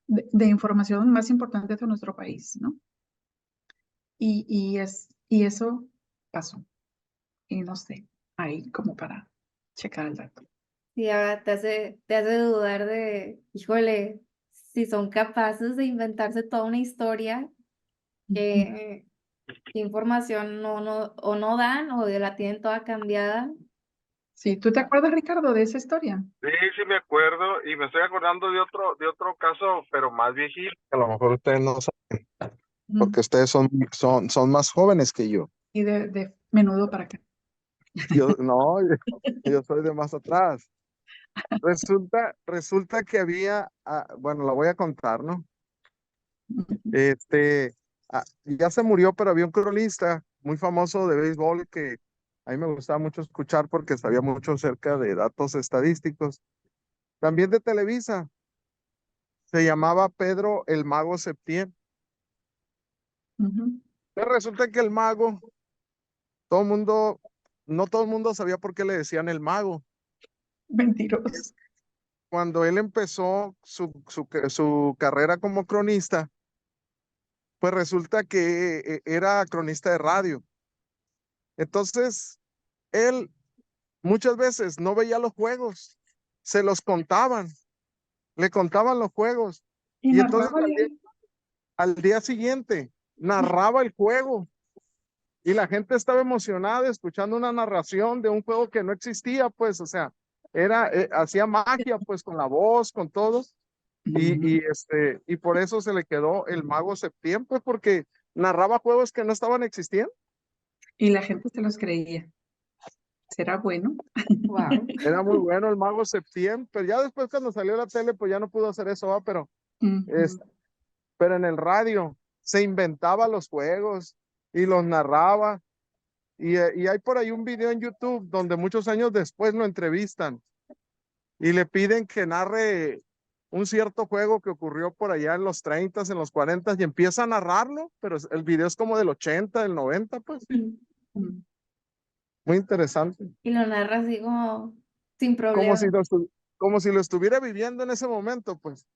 de información más importantes de nuestro país, ¿no? Y eso pasó. Y no sé, ahí como para checar el dato.
Y ahora te hace dudar de, híjole, si son capaces de inventarse toda una historia,
Ujú.
qué información o no dan o la tienen toda cambiada.
Sí, ¿tú te acuerdas, Ricardo, de esa historia?
Sí, sí me acuerdo y me estoy acordando de otro caso, pero más viejito. A lo mejor ustedes no saben,
Ujú.
porque ustedes son más jóvenes que yo.
Y de menudo para acá.
Yo, no, yo soy de más atrás. Resulta que había, bueno, la voy a contar, ¿no?
Ujú.
Este, ya se murió, pero había un cronista muy famoso de béisbol que a mí me gustaba mucho escuchar porque sabía mucho acerca de datos estadísticos. También de Televisa, se llamaba Pedro el Mago Septién.
Ujú.
Pero resulta que el mago, todo el mundo, no todo el mundo sabía por qué le decían el mago.
Mentiroso.
Cuando él empezó su carrera como cronista, pues resulta que era cronista de radio. Entonces, él muchas veces no veía los juegos, se los contaban. le contaban los juegos.
Y
Y entonces
narraba bien.
al día siguiente narraba el juego. Y la gente estaba emocionada escuchando una narración de un juego que no existía, pues, o sea, hacía magia, pues, con la voz, con todo. Y por eso se le quedó el Mago Septiembre, pues, porque narraba juegos que no estaban existiendo.
Y la gente se los creía. ¿Será bueno?
Wow.
Era muy bueno el Mago Septiembre, pero ya después cuando salió la tele, pues ya no pudo hacer eso, ¿va?
Ujú.
Pero en el radio se inventaba los juegos y los narraba. Y hay por ahí un video en YouTube donde muchos años después lo entrevistan y le piden que narre un cierto juego que ocurrió por allá en los 30, en los 40 y empieza a narrarlo, pero el video es como del 80, del 90, pues.
Mm.
Muy interesante.
Y lo narra así como sin
Como
problema.
si como si lo estuviera viviendo en ese momento, pues.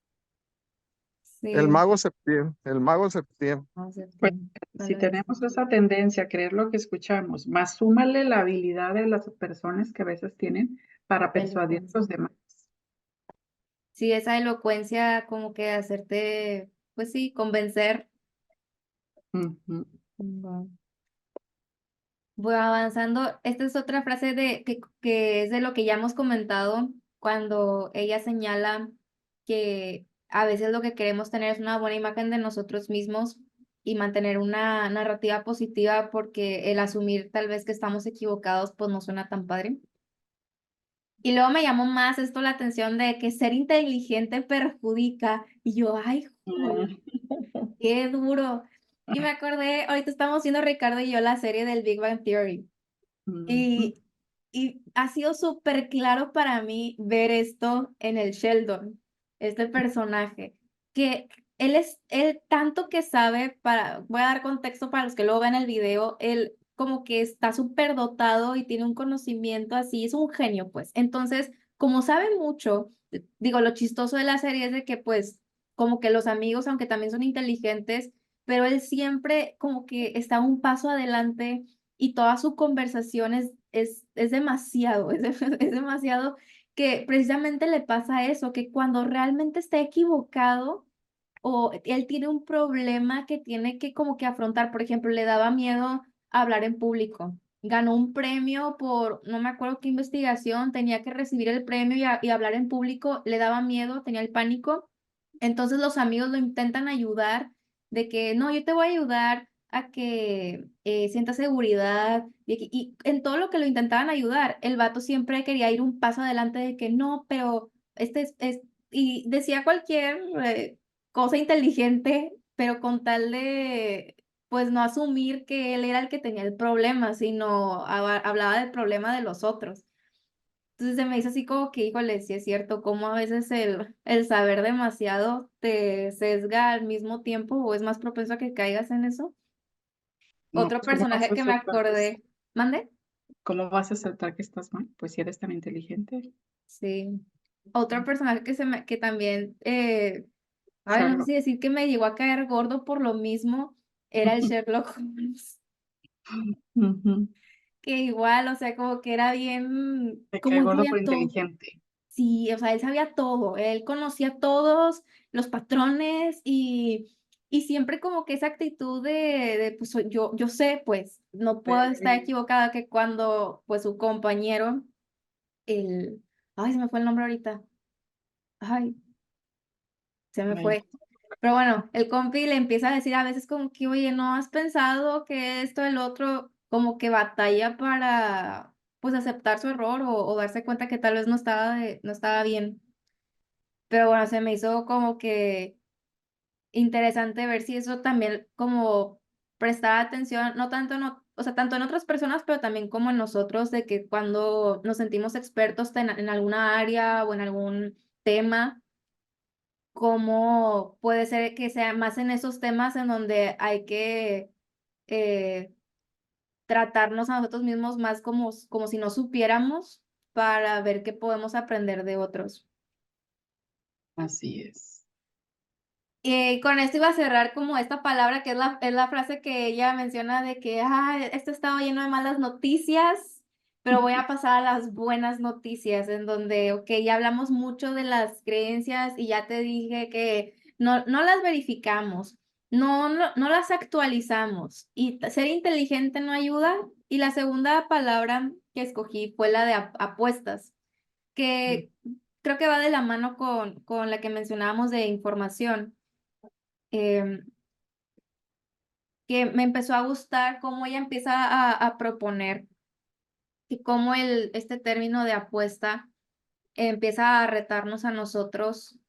El
Sí.
Mago Septiembre, el Mago Septiembre.
No sé,
Pues
no
si
lo he visto.
tenemos esa tendencia a creer lo que escuchamos, más súmale la habilidad de las personas que a veces tienen para persuadir a
Elocuencia.
los demás.
Sí, esa elocuencia como que hacerte, pues sí, convencer.
Ujú.
Wow. Voy avanzando. Esta es otra frase que es de lo que ya hemos comentado cuando ella señala que a veces lo que queremos tener es una buena imagen de nosotros mismos y mantener una narrativa positiva porque el asumir tal vez que estamos equivocados pues no suena tan padre. Y luego me llamó más esto la atención de que ser inteligente perjudica. Y yo, ay, joder,
Mm.
qué duro. Y me acordé, ahorita estamos viendo Ricardo y yo la serie del Big Bang Theory.
Ujú.
Y, y ha sido súper claro para mí ver esto en el Sheldon, este personaje, que él tanto que sabe, voy a dar contexto para los que luego ven el video, él como que está súper dotado y tiene un conocimiento así, es un genio pues. Entonces, como sabe mucho, digo, lo chistoso de la serie es de que pues como que los amigos, aunque también son inteligentes, pero él siempre como que está un paso adelante y toda su conversación es demasiado, es demasiado que precisamente le pasa eso, que cuando realmente está equivocado o él tiene un problema que tiene que como que afrontar, por ejemplo, le daba miedo hablar en público. Ganó un premio por, no me acuerdo qué investigación, tenía que recibir el premio y hablar en público, le daba miedo, tenía el pánico. Entonces los amigos lo intentan ayudar de que, no, yo te voy a ayudar a que sientas seguridad y en todo lo que lo intentaban ayudar, el vato siempre quería ir un paso adelante de que no, pero y decía cualquier cosa inteligente, pero con tal de, pues no asumir que él era el que tenía el problema, sino hablaba del problema de los otros. Entonces se me hizo así como que, híjole, sí es cierto, como a veces el saber demasiado te sesga al mismo tiempo o es más propenso a que caigas en eso.
No,
Otro
pues ¿cómo vas
personaje
a
que me
aceptar
acordé, ¿mande?
cómo vas a aceptar que estás mal? Pues si eres tan inteligente.
Sí. Otro personaje que también, ay, no sé
Sherlock.
si decir que me llegó a caer gordo por lo mismo, era el Sherlock Holmes.
Ujú.
Que igual, o sea, como que era bien,
Te cae
como él
gordo por
sabía todo.
inteligente.
Sí, o sea, él sabía todo, él conocía todos los patrones y siempre como que esa actitud de pues yo sé, pues no puedo estar equivocada que cuando pues su compañero, ay, se me fue el nombre ahorita, ay, se me
Ay,
fue. Pero bueno, el compi le empieza a decir a veces como que, oye, ¿no has pensado que esto, el otro, como que batalla para, pues, aceptar su error o darse cuenta que tal vez no estaba bien? Pero bueno, se me hizo como que interesante ver si eso también como prestar atención, no tanto o sea, tanto en otras personas, pero también como en nosotros, de que cuando nos sentimos expertos en alguna área o en algún tema, cómo puede ser que sea más en esos temas en donde hay que eh, tratarnos a nosotros mismos más como si no supiéramos para ver qué podemos aprender de otros.
así es.
Y con esto iba a cerrar como esta palabra que es la frase que ella menciona de que esto estaba lleno de malas noticias pero voy a pasar a las buenas noticias, en donde, ok, ya hablamos mucho de las creencias y ya te dije que no las verificamos, no las actualizamos y ser inteligente no ayuda. Y la segunda palabra que escogí fue la de apuestas, que creo que va de la mano con la que mencionábamos de información. em, que me empezó a gustar cómo ella empieza a proponer y cómo este término de apuesta empieza a retarnos a nosotros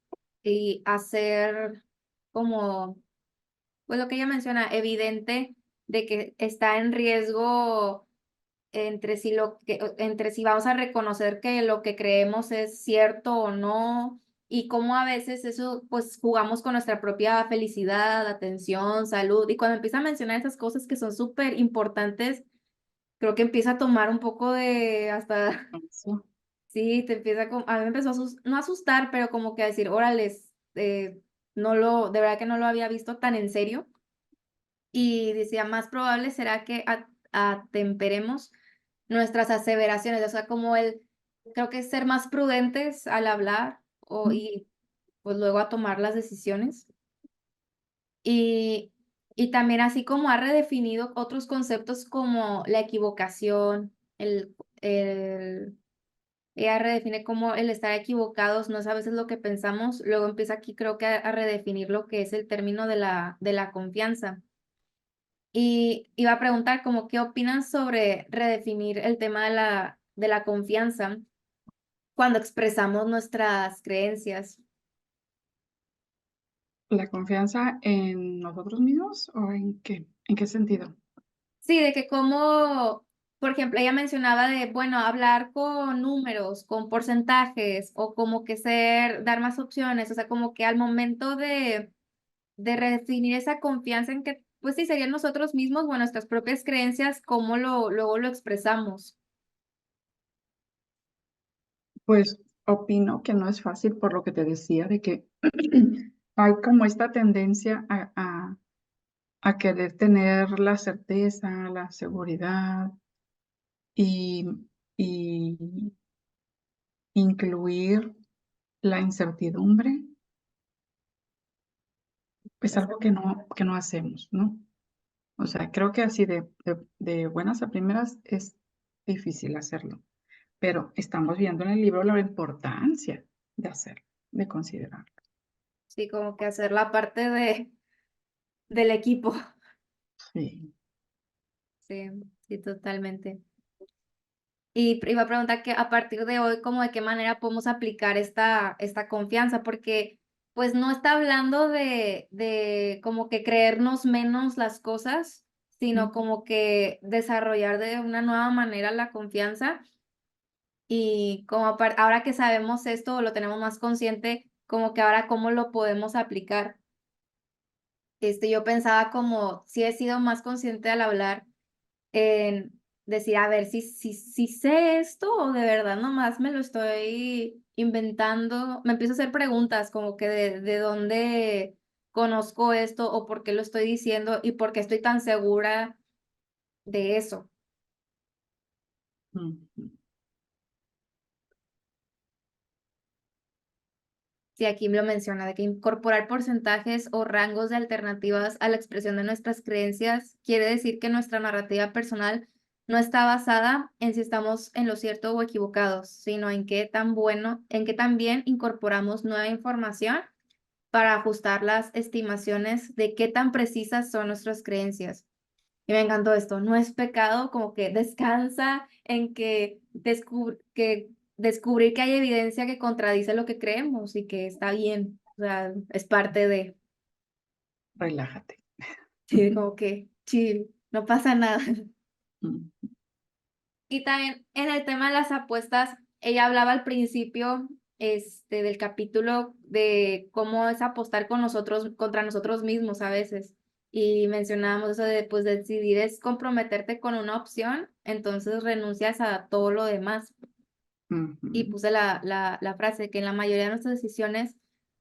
y hacer como, pues lo que ella menciona, evidente de que está en riesgo entre si vamos a reconocer que lo que creemos es cierto o no, y cómo a veces eso, pues jugamos con nuestra propia felicidad, atención, salud, y cuando empieza a mencionar esas cosas que son súper importantes, creo que empieza a tomar un poco de hasta,
Sí.
sí, te empieza a mí me empezó no a asustar, pero como que a decir, órales, de verdad que no lo había visto tan en serio, y decía, más probable será que atemperemos nuestras aseveraciones, o sea, como creo que ser más prudentes al hablar y pues luego a tomar las decisiones. Y, y también así como ha redefinido otros conceptos como la equivocación, ella redefine como el estar equivocados no es a veces lo que pensamos, luego empieza aquí creo que a redefinir lo que es el término de la confianza. Y iba a preguntar como qué opinas sobre redefinir el tema de la confianza cuando expresamos nuestras creencias.
¿La confianza en nosotros mismos o en qué? ¿En qué sentido?
Sí, de que como, por ejemplo, ella mencionaba de, bueno, hablar con números, con porcentajes, o como que dar más opciones, o sea, como que al momento de redefinir esa confianza en que, pues sí, serían nosotros mismos o nuestras propias creencias, cómo luego lo expresamos.
Pues opino que no es fácil por lo que te decía de que hay como esta tendencia a querer tener la certeza, la seguridad y, y incluir la incertidumbre es algo que no hacemos, ¿no? O sea, creo que así de buenas a primeras es difícil hacerlo, pero estamos viendo en el libro la importancia de hacerlo, de considerarlo.
Sí, como que hacer la parte del equipo.
Sí.
Sí, sí, totalmente. Y iba a preguntar que a partir de hoy, ¿cómo de qué manera podemos aplicar esta confianza? Porque pues no está hablando de como que creernos menos las cosas, sino como que desarrollar de una nueva manera la confianza. Y como ahora que sabemos esto, o lo tenemos más consciente, como que ahora cómo lo podemos aplicar. Yo pensaba como si he sido más consciente al hablar en decir, a ver, si sé esto o de verdad nomás me lo estoy inventando. Me empiezo a hacer preguntas como que de dónde conozco esto o por qué lo estoy diciendo y por qué estoy tan segura de eso.
Ujú.
Sí, aquí me lo menciona, de que incorporar porcentajes o rangos de alternativas a la expresión de nuestras creencias quiere decir que nuestra narrativa personal no está basada en si estamos en lo cierto o equivocados, sino en qué tan bien incorporamos nueva información para ajustar las estimaciones de qué tan precisas son nuestras creencias. Y me encantó esto, no es pecado, como que descansa en que descubrir que hay evidencia que contradice lo que creemos y que está bien, o sea, es parte de,
Relájate.
sí, como que chill, no pasa nada.
Mm.
Y también en el tema de las apuestas, ella hablaba al principio del capítulo de cómo es apostar contra nosotros mismos a veces. Y mencionábamos eso de pues decidir es comprometerte con una opción, entonces renuncias a todo lo demás. Y
Ujú.
puse la frase que en la mayoría de nuestras decisiones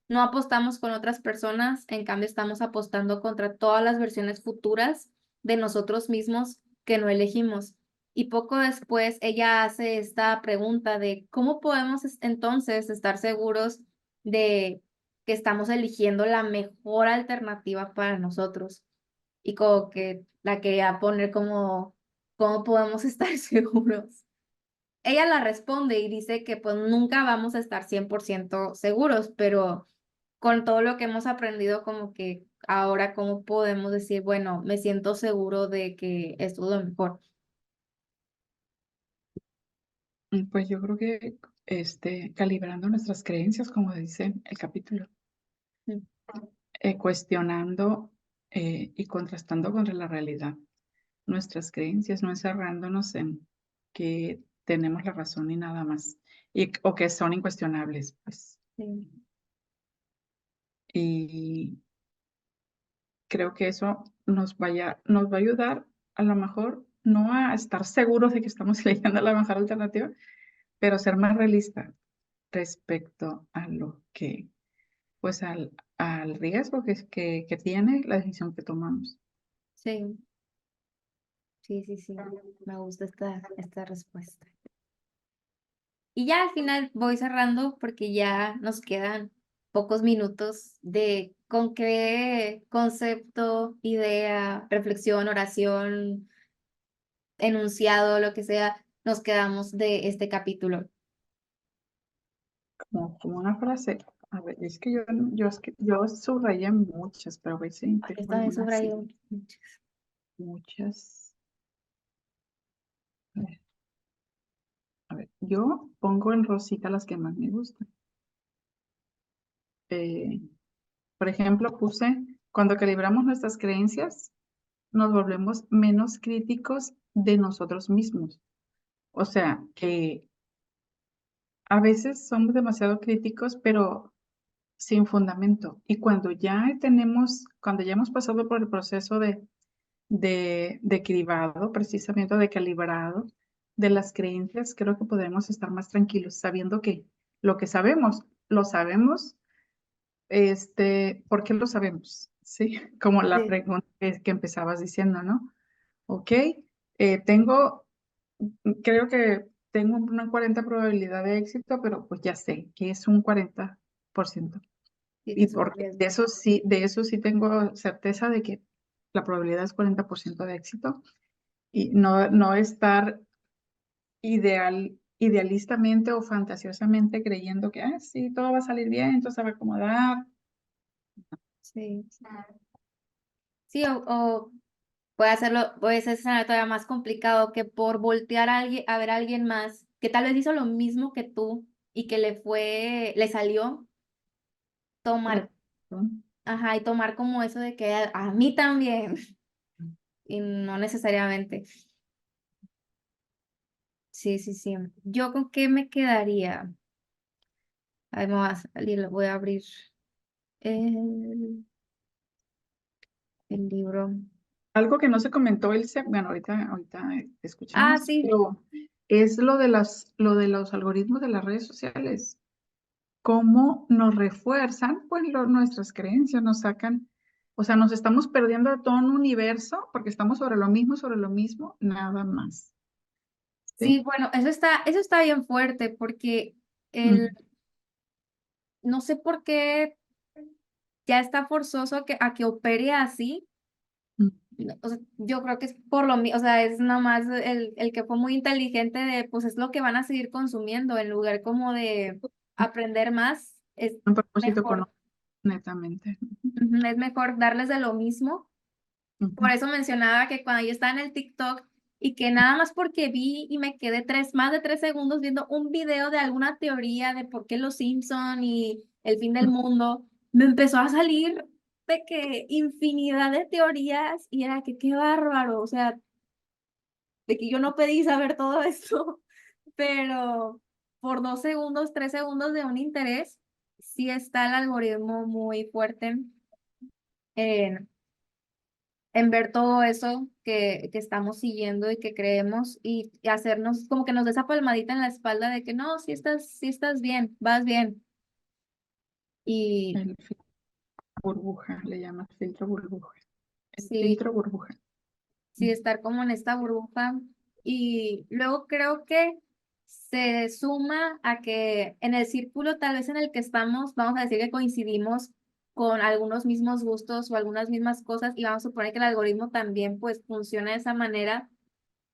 no apostamos con otras personas, en cambio estamos apostando contra todas las versiones futuras de nosotros mismos que no elegimos. Y poco después ella hace esta pregunta de cómo podemos entonces estar seguros de que estamos eligiendo la mejor alternativa para nosotros. Y como que la quería poner como, ¿cómo podemos estar seguros? Ella la responde y dice que pues nunca vamos a estar 100% seguros, pero con todo lo que hemos aprendido, como que ahora cómo podemos decir, bueno, me siento seguro de que esto es lo mejor.
Pues yo creo que calibrando nuestras creencias, como dice el capítulo,
Mm.
cuestionando y contrastando contra la realidad nuestras creencias, no encerrándonos en que tenemos la razón y nada más, o que son incuestionables, pues.
Sí.
Y creo que eso nos va a ayudar, a lo mejor, no a estar seguros de que estamos eligiendo la mejor alternativa, pero ser más realista respecto a lo que, pues al riesgo que tiene la decisión que tomamos.
Sí, sí, sí, sí. Me gusta esta respuesta. Y ya al final voy cerrando porque ya nos quedan pocos minutos de con qué concepto, idea, reflexión, oración, enunciado, lo que sea, nos quedamos de este capítulo.
Como una frase, a ver, es que yo subrayé muchas, pero a ver si
Aquí
tengo
está en
algunas, sí,
subrayado.
muchas. A ver, yo pongo en rosita las que más me gustan. Eh, por ejemplo, puse, cuando calibramos nuestras creencias, nos volvemos menos críticos de nosotros mismos. O sea, que a veces somos demasiado críticos, pero sin fundamento. Y cuando ya hemos pasado por el proceso de cribado, precisamente de calibrado de las creencias, creo que podemos estar más tranquilos, sabiendo que lo que sabemos, lo sabemos. ¿Por qué lo sabemos? Sí, como la
Sí,
pregunta que empezabas diciendo, ¿no? Ok, tengo, creo que tengo una 40 probabilidad de éxito, pero pues ya sé que es un 40%.
sí, que
Y
es un
porque
riesgo.
de eso sí tengo certeza de que la probabilidad es 40% de éxito. Y no estar idealistamente o fantasiosamente creyendo que, sí, todo va a salir bien, todo se va a acomodar.
Sí. Sí, o puede hacerlo, puede ser escenario todavía más complicado que por voltear a alguien, a ver a alguien más que tal vez hizo lo mismo que tú y que le salió tomar,
Correcto.
ajá, y tomar como eso de que a mí también, y no necesariamente. Sí, sí, sí. ¿Yo con qué me quedaría? Ahí me voy a salir, lo voy a abrir el, el libro.
Algo que no se comentó, Elsa, bueno, ahorita
Ah,
escuchamos,
sí,
pero es lo de los algoritmos de las redes sociales. Cómo nos refuerzan, pues, nuestras creencias, nos sacan, o sea, nos estamos perdiendo todo un universo porque estamos sobre lo mismo, nada más.
sí,
¿Sí?
bueno, eso está bien fuerte porque el,
Mm,
no sé por qué ya está forzoso a que opere así.
mm,
No, o sea, yo creo que es por lo mismo, o sea, es nomás el que fue muy inteligente de, pues es lo que van a seguir consumiendo, en lugar como de aprender más, es
Un propósito
mejor,
económico, netamente.
ujú, es mejor darles de lo mismo. Por
Ujú,
eso mencionaba que cuando yo estaba en el TikTok y que nada más porque vi y me quedé más de 3 segundos viendo un video de alguna teoría de por qué los Simpson y el fin del
ujú.
mundo, me empezó a salir de que infinidad de teorías y era que qué bárbaro, o sea, de que yo no pedí saber todo esto, pero por 2 segundos, 3 segundos de un interés, sí está el algoritmo muy fuerte en, en ver todo eso que estamos siguiendo y que creemos y hacernos como que nos dé esa palmadita en la espalda de que no, si estás bien, vas bien. Y
El filtro burbuja, le llaman filtro burbuja. El
sí,
filtro burbuja.
sí estar como en esta burbuja y luego creo que se suma a que en el círculo tal vez en el que estamos, vamos a decir que coincidimos con algunos mismos gustos o algunas mismas cosas y vamos a suponer que el algoritmo también pues funciona de esa manera,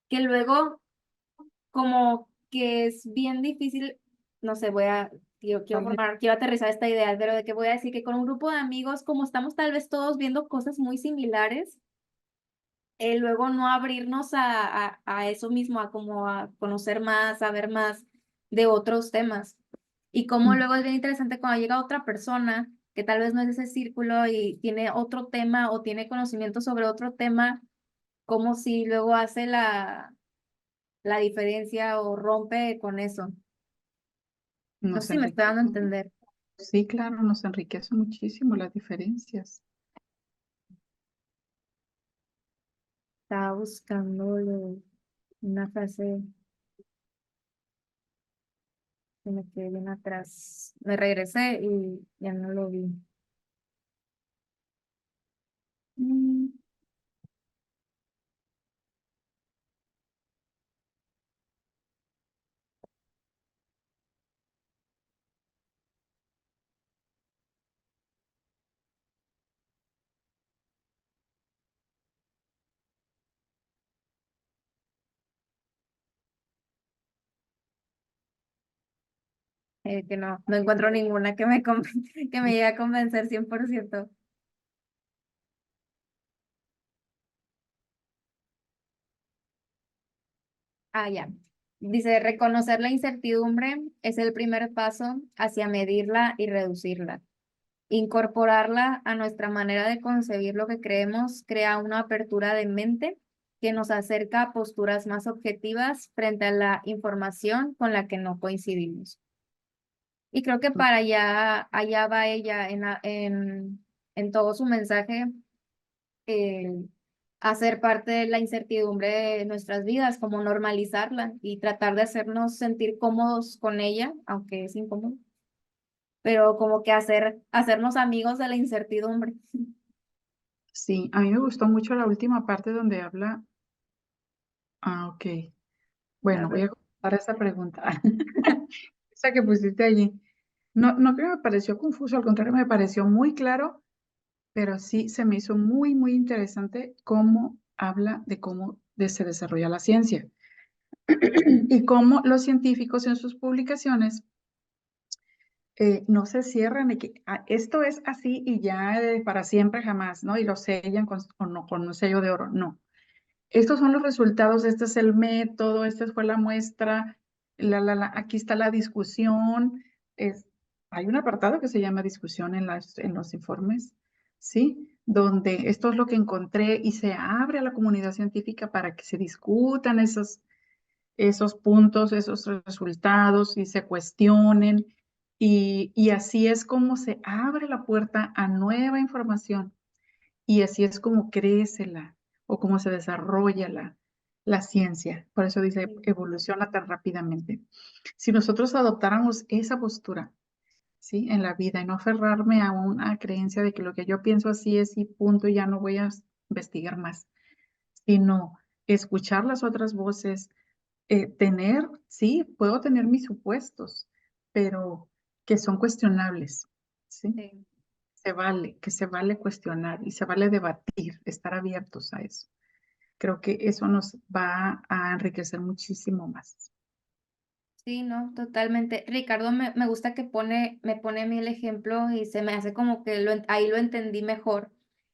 que luego como que es bien difícil, no sé,
Vale.
quiero aterrizar esta idea, pero de que voy a decir que con un grupo de amigos, como estamos tal vez todos viendo cosas muy similares, luego no abrirnos a eso mismo, a como a conocer más, a ver más de otros temas. Y como
Mm,
luego es bien interesante cuando llega otra persona que tal vez no es de ese círculo y tiene otro tema o tiene conocimiento sobre otro tema, como si luego hace la diferencia o rompe con eso. No sé
Nos
si me estoy dando a
enriquece.
entender.
Sí, claro, nos enriquece muchísimo las diferencias.
Estaba buscando una frase que me quedé bien atrás. Me regresé y ya no lo vi. Mm, que no encuentro ninguna que que me llegue a convencer 100%. Ah, ya. Dice, reconocer la incertidumbre es el primer paso hacia medirla y reducirla. Incorporarla a nuestra manera de concebir lo que creemos crea una apertura de mente que nos acerca a posturas más objetivas frente a la información con la que no coincidimos. Y creo que para allá va ella en todo su mensaje, el hacer parte de la incertidumbre de nuestras vidas, como normalizarla y tratar de hacernos sentir cómodos con ella, aunque es incómodo, pero como que hacernos amigos de la incertidumbre.
Sí, a mí me gustó mucho la última parte donde habla. Ok.
A
Bueno, voy
ver,
a contestar esa pregunta. Esa que pusiste allí. No, no que me pareció confuso, al contrario, me pareció muy claro, pero sí se me hizo muy, muy interesante cómo habla de se desarrolla la ciencia y cómo los científicos en sus publicaciones no se cierran y que esto es así y ya para siempre jamás, ¿no? Y lo sellan con un sello de oro. No. Estos son los resultados, este es el método, esta fue la muestra, aquí está la discusión. Es, hay un apartado que se llama discusión en los informes, ¿sí? Donde esto es lo que encontré y se abre a la comunidad científica para que se discutan esos puntos, esos resultados y se cuestionen. Y así es como se abre la puerta a nueva información y así es como crece o como se desarrolla la ciencia. Por eso dice,
sí,
evoluciona tan rápidamente. Si nosotros adoptáramos esa postura, ¿sí? En la vida y no aferrarme a una creencia de que lo que yo pienso así es y punto, y ya no voy a investigar más, sino escuchar las otras voces, sí, puedo tener mis supuestos, pero que son cuestionables, ¿sí?
sí.
Que se vale cuestionar y se vale debatir, estar abiertos a eso. Creo que eso nos va a enriquecer muchísimo más.
Sí, no, totalmente. Ricardo, me gusta que me pone a mí el ejemplo y se me hace como que ahí lo entendí mejor.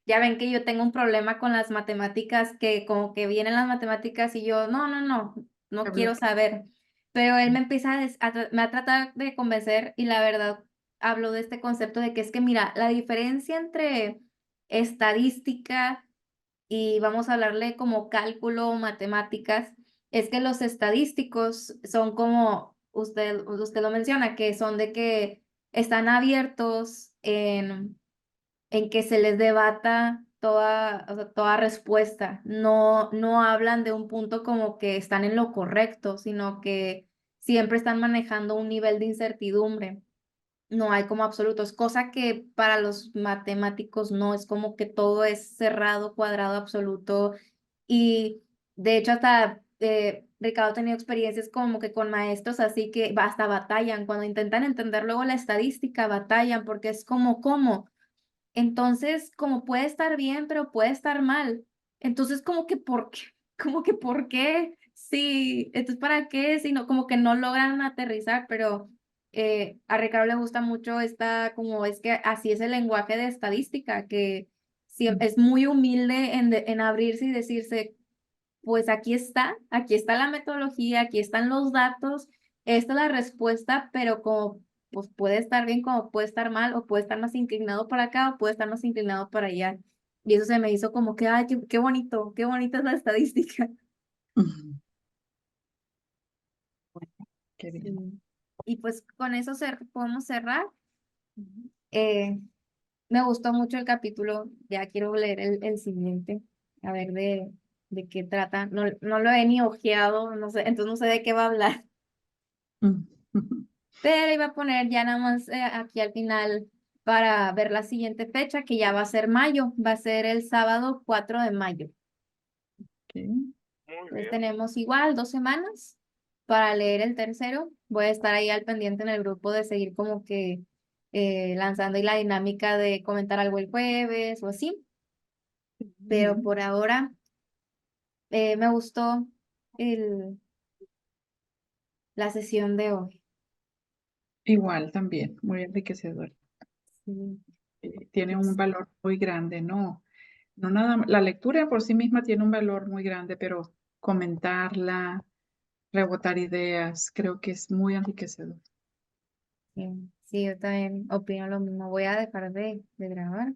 Ya ven que yo tengo un problema con las matemáticas, que como que vienen las matemáticas y yo, no quiero saber. Pero él me empieza me ha tratado de convencer y la verdad hablo de este concepto de que es que, mira, la diferencia entre estadística y vamos a hablarle como cálculo o matemáticas, es que los estadísticos son como usted lo menciona, que son de que están abiertos en que se les debata toda, o sea, toda respuesta. No hablan de un punto como que están en lo correcto, sino que siempre están manejando un nivel de incertidumbre. No hay como absolutos, cosa que para los matemáticos no, es como que todo es cerrado, cuadrado, absoluto. Y de hecho hasta Ricardo ha tenido experiencias como que con maestros así que hasta batallan, cuando intentan entender luego la estadística, batallan porque es como, ¿cómo? Entonces, como puede estar bien, pero puede estar mal. Entonces, como que, ¿por qué? Como que, ¿por qué? Sí, entonces, ¿para qué? Si no, como que no logran aterrizar, pero a Ricardo le gusta mucho esta, como es que así es el lenguaje de estadística, que sí, es muy humilde en abrirse y decirse, pues aquí está la metodología, aquí están los datos, esta es la respuesta, pero como pues puede estar bien, como puede estar mal, o puede estar más inclinado para acá, o puede estar más inclinado para allá. Y eso se me hizo como que, ay, qué bonita es la estadística.
Ujú. Qué bien.
Sí. Y pues con eso podemos cerrar. Eh, Me gustó mucho el capítulo, ya quiero leer el siguiente, a ver de qué trata. No, no lo he ni ojeado, no sé, entonces no sé de qué va a hablar.
Ujú.
Pero iba a poner ya nada más aquí al final para ver la siguiente fecha, que ya va a ser mayo, va a ser el sábado 4 de mayo.
Ok.
Muy
Entonces
bien.
tenemos igual 2 semanas para leer el tercero. Voy a estar ahí al pendiente en el grupo de seguir como que lanzando y la dinámica de comentar algo el jueves o así.
Muy
Pero
bien.
por ahora me gustó el, la sesión de hoy.
Igual también, muy enriquecedor.
Sí.
Tiene un valor muy grande, ¿no? No nada, la lectura por sí misma tiene un valor muy grande, pero comentarla, rebotar ideas, creo que es muy enriquecedor.
Sí, sí, yo también opino lo mismo. Voy a dejar de grabar.